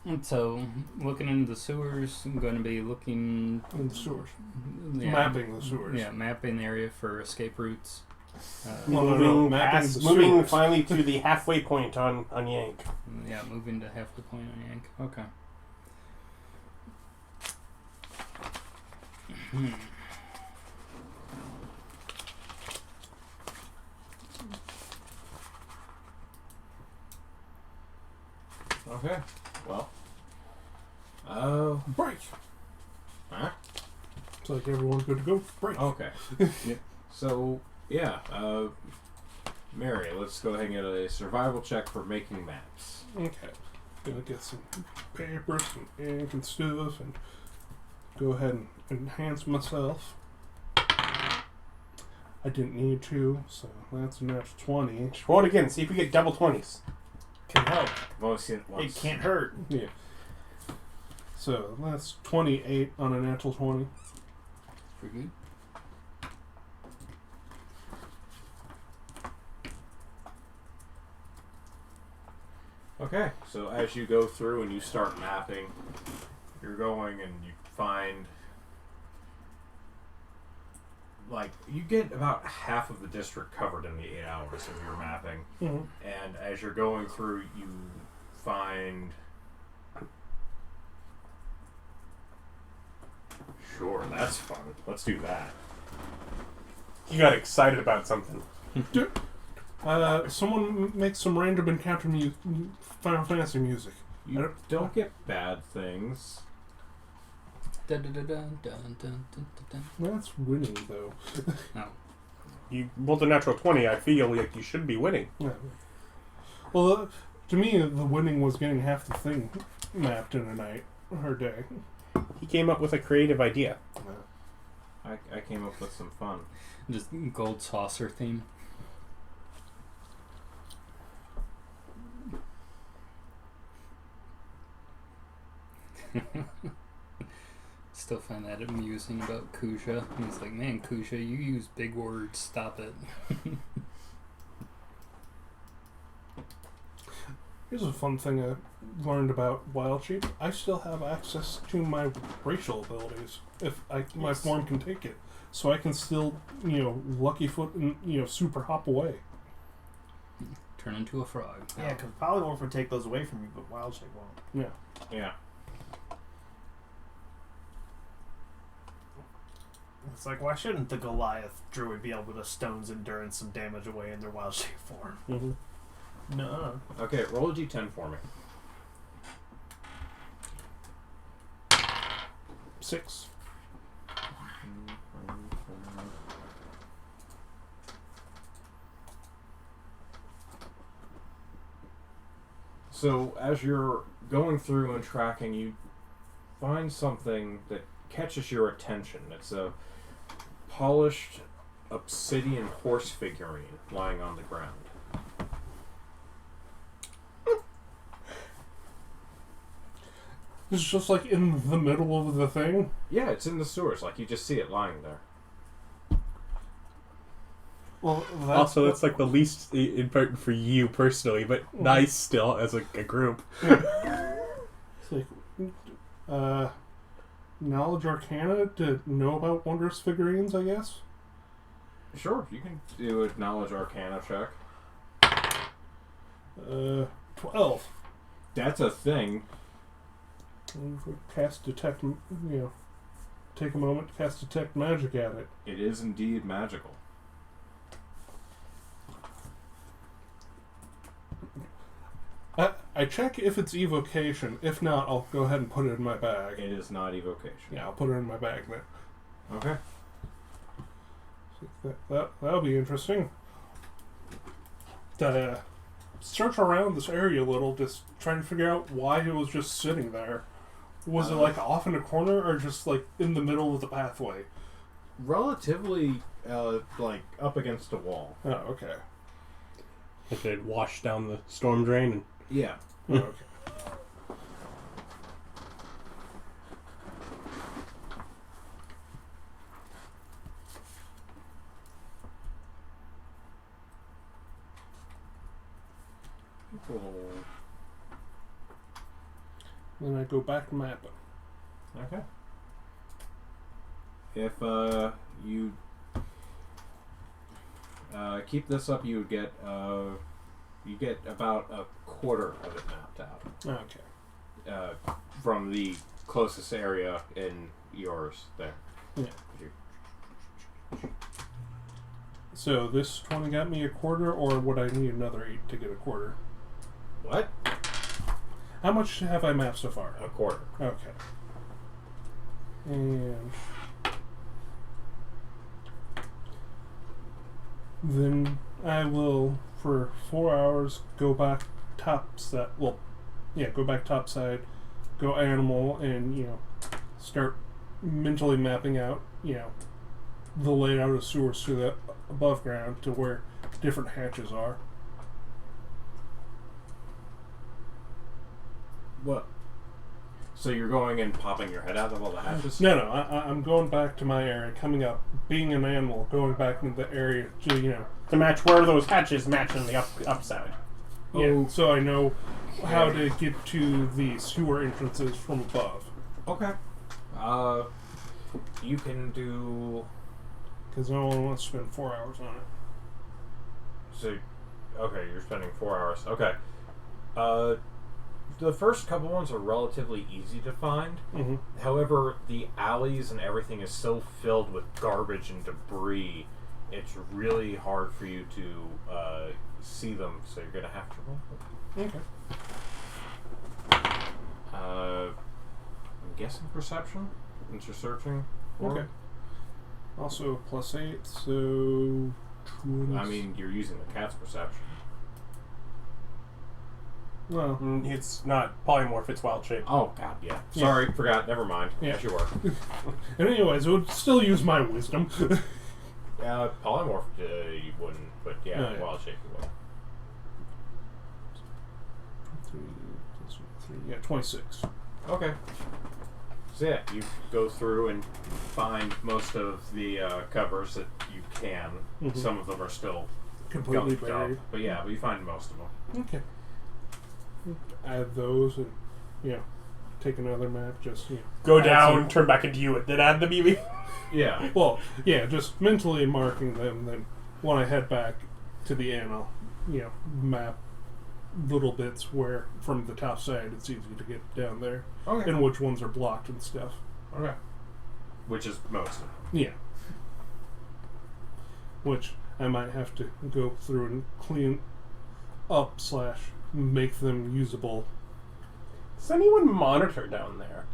And so, looking into the sewers, I'm going to be looking... In the sewers. Yeah, Mapping the sewers. Yeah, mapping the area for escape routes. Moving past the moving sewers. finally to the halfway point on Yank. Yeah, moving to halfway point on Yank. Okay. Okay. Well. Break! Huh? It's like everyone's good to go. Break. Okay. So, yeah. Mary, let's go ahead and get a survival check for making maps. Okay. Gonna get some paper, some ink and stuff, and go ahead and enhance myself. I didn't need to, so that's a natural 20. Roll it again. See if we get double 20s. Can help. I've only seen it once. It can't hurt. Yeah. So that's 28 on a natural 20. Pretty good. Okay, so as you go through and you start mapping, you're going and you find, like, you get about half of the district covered in the 8 hours of your mapping. Mm-hmm. And as you're going through, you find... Sure, that's fun. Let's do that. You got excited about something. Someone make some random encounter Final Fantasy music. You don't get bad things. Dun, dun, dun, dun, dun, dun, dun, dun. That's winning, though. No. You rolled a natural 20. I feel like you should be winning. Yeah. Well, to me, the winning was getting half the thing mapped in a night or day. He came up with a creative idea. I came up with some fun. Just gold saucer theme. Still find that amusing about Kuja. He's like, man, Kuja, you use big words. Stop it. Here's a fun thing I learned about wild shape. I still have access to my racial abilities if my form can take it. So I can still, lucky foot and, super hop away. Turn into a frog. Yeah, because polymorph would take those away from you, but wild shape won't. Yeah. It's like, why shouldn't the Goliath druid be able to stone's endurance some damage away in their wild shape form? Mm-hmm. No. Okay, roll a d10 for me. 6. So, as you're going through and tracking, you find something that catches your attention. It's a polished obsidian horse figurine lying on the ground. It's just like in the middle of the thing. Yeah, it's in the sewers. Like, you just see it lying there. Well, Also, it's like the least important for you personally, but nice still as a group. It's like, knowledge arcana to know about wondrous figurines, I guess. Sure, you can do a knowledge arcana check. 12. That's a thing. Cast detect, take a moment to cast detect magic at it. It is indeed magical. I check if it's evocation. If not, I'll go ahead and put it in my bag. It is not evocation. Yeah, I'll put it in my bag then. Okay. So that'll be interesting. Search around this area a little, just trying to figure out why it was just sitting there. Was it like off in a corner or just like in the middle of the pathway? Relatively, like up against a wall. Oh, okay. If it washed down the storm drain. And Yeah. Oh, okay. Then I go back to mapping. Okay. If you keep this up, you get about a quarter of it mapped out. Okay. From the closest area in yours there. Yeah. So this 20 got me a quarter, or would I need another 8 to get a quarter? What? How much have I mapped so far? A quarter. Okay. And then I will, for 4 hours, go back topside. Well, yeah, go back topside, go animal, and start mentally mapping out, the layout of sewers to the above ground to where different hatches are. What? So you're going and popping your head out of all the hatches? No, I'm going back to my area, coming up, being an animal, going back into the area to, To match where those hatches match on the upside. yeah, so I know how to get to the sewer entrances from above. Okay. You can do... Because no one wants to spend 4 hours on it. So, okay, you're spending 4 hours. Okay. The first couple ones are relatively easy to find. Mm-hmm. However, the alleys and everything is so filled with garbage and debris, it's really hard for you to see them, so you're going to have to roll. Okay. I'm guessing perception, since you're searching. Okay. Also +8, so 20. I mean, you're using the cat's perception. Well, It's not polymorph, it's wild shape. Oh, God, yeah. Sorry, forgot. Never mind. Yeah. Yes, you were. and anyways, I would still use my wisdom. Polymorph, you wouldn't, but yeah, Oh, yeah. wild shape you would. 3 plus 3, yeah, 26. Okay. So yeah, you go through and find most of the covers that you can. Mhm. Some of them are still Completely gunked up, buried. but yeah, but you find most of them. Okay. add those and, take another map, just, Go add down, some- turn back into you, and then add the BB. Yeah. Well, yeah, just mentally marking them, then when I head back to the inn, I'll, map little bits where, from the top side, it's easy to get down there, Okay. and which ones are blocked and stuff. Okay. Which is most of them. Yeah. Which I might have to go through and clean up / make them usable. Does anyone monitor down there?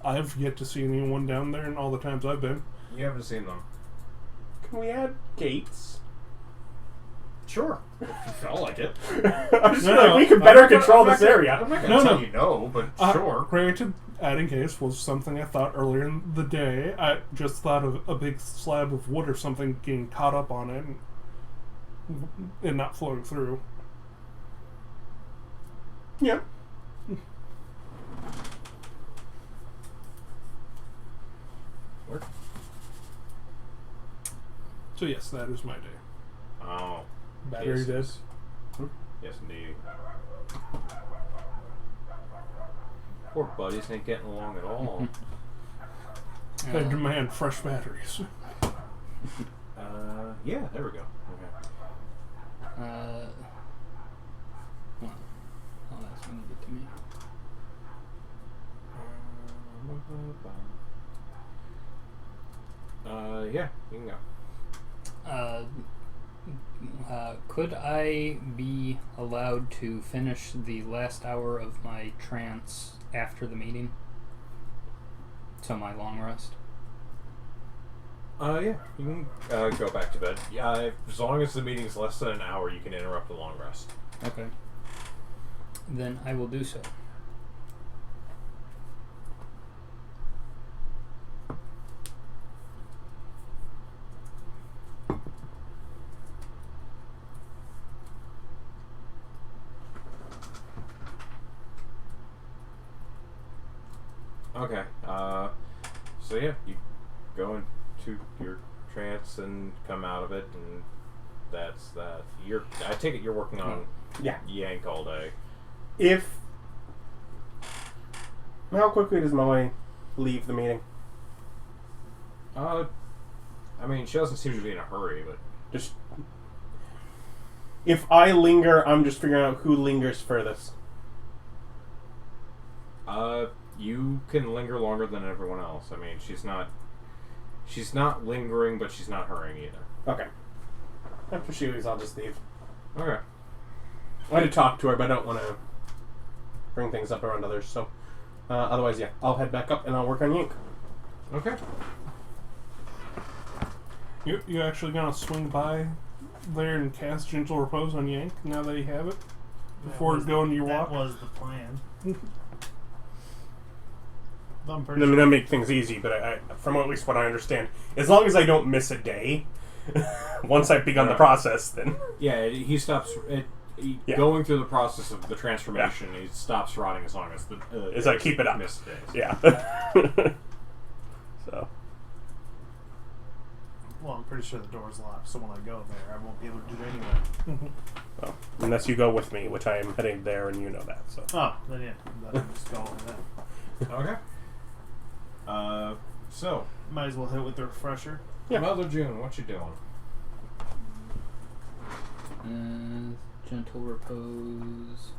I've yet to see anyone down there in all the times I've been. You haven't seen them. Can we add gates? Sure. If you felt like it. I'm just No, like, no, we can I'm better not gonna- control I'm not this gonna- area. I'm not going No, to tell no. you no, but sure. Granted, adding gates was something I thought earlier in the day. I just thought of a big slab of wood or something getting caught up on it and not flowing through. Yeah. Work. So yes, that is my day. Oh. Battery Yes, dead. yes. Yes, indeed. Poor buddies ain't getting along at all. They demand fresh batteries. Yeah, there we go. Okay. Well, that's going to get to me. Yeah, you can go. Could I be allowed to finish the last hour of my trance after the meeting? So my long rest? Yeah, you can go back to bed. Yeah, as long as the meeting's less than an hour, you can interrupt the long rest. Okay. Then I will do so. Okay. So yeah, you go into your trance and come out of it, and that's that. I take it you're working on Yeah. Yank all day. How quickly does Molly leave the meeting? I mean, she doesn't seem to be in a hurry, but Just. If I linger, I'm just figuring out who lingers furthest. you can linger longer than everyone else. I mean, she's not lingering, but she's not hurrying either. Okay. After she leaves, I'll just leave. Okay. I had to talk to her, but I don't want to bring things up around others. So, otherwise, yeah, I'll head back up and I'll work on Yank. Okay. You actually gonna swing by there and cast Gentle Repose on Yank now that you have it? Before going to your walk? That was the plan. I'm I pretty mean, sure. that make things easy, but I, from at least what I understand, as long as I don't miss a day, once I've begun the process, then Yeah, he stops. Yeah. Going through the process of the transformation, he stops rotting as long as the as I keep it up. missed days. Yeah. So. Well, I'm pretty sure the door's locked, so when I go there, I won't be able to do it anyway. Well, unless you go with me, which I am heading there, and you know that. So. Oh, then yeah, then I'm just going with that. Okay. So, Might as well hit it with the refresher. Yeah. Mother June, what you doing? Gentle repose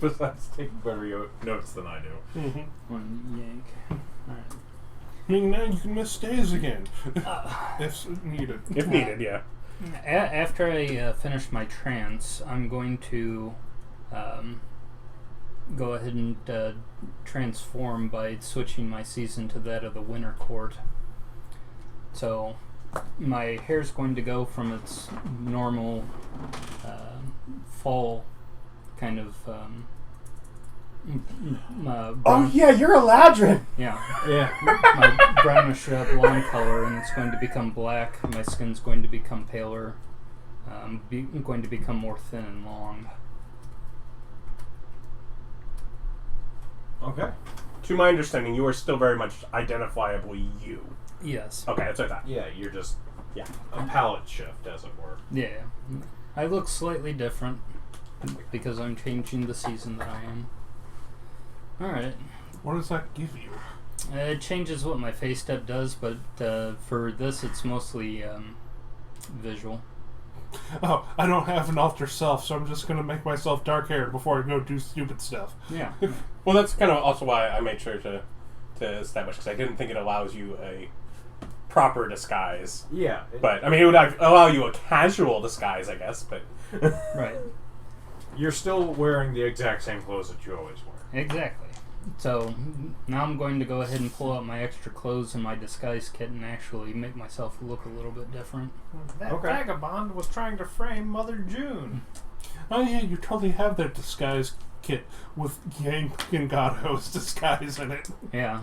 Besides taking better notes than I do. Mm-hmm. on Yank. Alright. I mean, now you can miss days again. If needed. If needed, yeah. After I finish my trance, I'm going to go ahead and transform by switching my season to that of the winter court. So my hair's going to go from its normal fall kind of Oh yeah, you're a ladrin. yeah, Yeah. my brownish blonde color, and it's going to become black. My skin's going to become paler. Going to become more thin and long. Okay. To my understanding, you are still very much identifiably you. Yes. Okay, that's what I thought. Yeah, you're just Yeah. a palette shift, as it were. Yeah. I look slightly different. because I'm changing the season that I am. Alright. What does that give you? It changes what my face step does, but for this it's mostly visual. Oh, I don't have an alter self, so I'm just gonna make myself dark haired before I go do stupid stuff. Yeah. Well, that's kind of also why I made sure to establish, because I didn't think it allows you a proper disguise. Yeah. But, I mean, it would allow you a casual disguise, I guess, but... Right. You're still wearing the exact same clothes that you always wear. Exactly. So now I'm going to go ahead and pull out my extra clothes and my disguise kit and actually make myself look a little bit different. That vagabond was trying to frame Mother June. Oh yeah, you totally have that disguise kit with Yang Gingado's disguise in it. Yeah,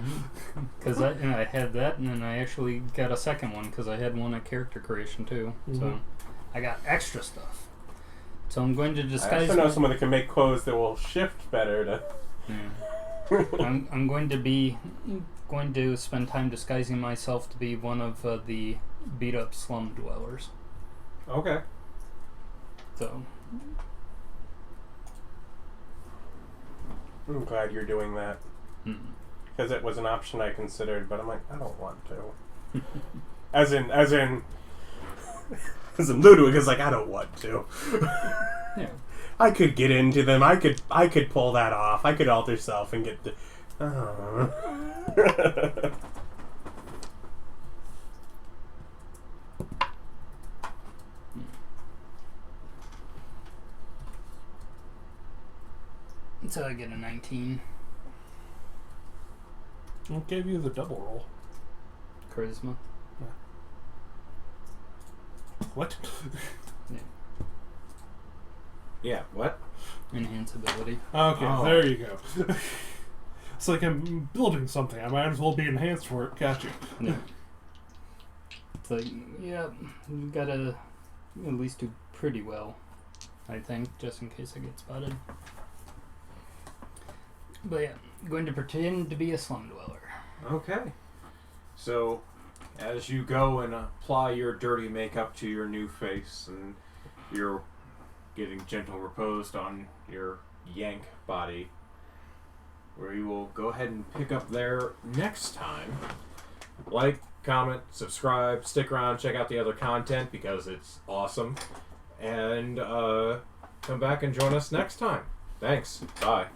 because I had that, and then I actually got a second one because I had one at character creation too. Mm-hmm. So I got extra stuff. So I'm going to I disguise. also know someone that can make clothes that will shift better to... Yeah. I'm going to spend time disguising myself to be one of the beat up slum dwellers. Okay. So I'm glad you're doing that. Because it was an option I considered, but I'm like, I don't want to. as in Ludwig is like, I don't want to. yeah. I could get into them. I could pull that off. I could alter self and get the... So I get a 19 What gave you the double roll? charisma. What? Yeah, what? Enhance ability. Okay, Oh. there you go. It's like I'm building something. I might as well be enhanced for it. Gotcha. Yeah. It's like, yeah, you gotta at least do pretty well, I think, just in case I get spotted. But yeah, I'm going to pretend to be a slum dweller. Okay. So, as you go and apply your dirty makeup to your new face, and you're getting gentle reposed on your yank body, where you will go ahead and pick up there next time. Like, comment, subscribe, stick around, check out the other content because it's awesome. And come back and join us next time. Thanks. Bye.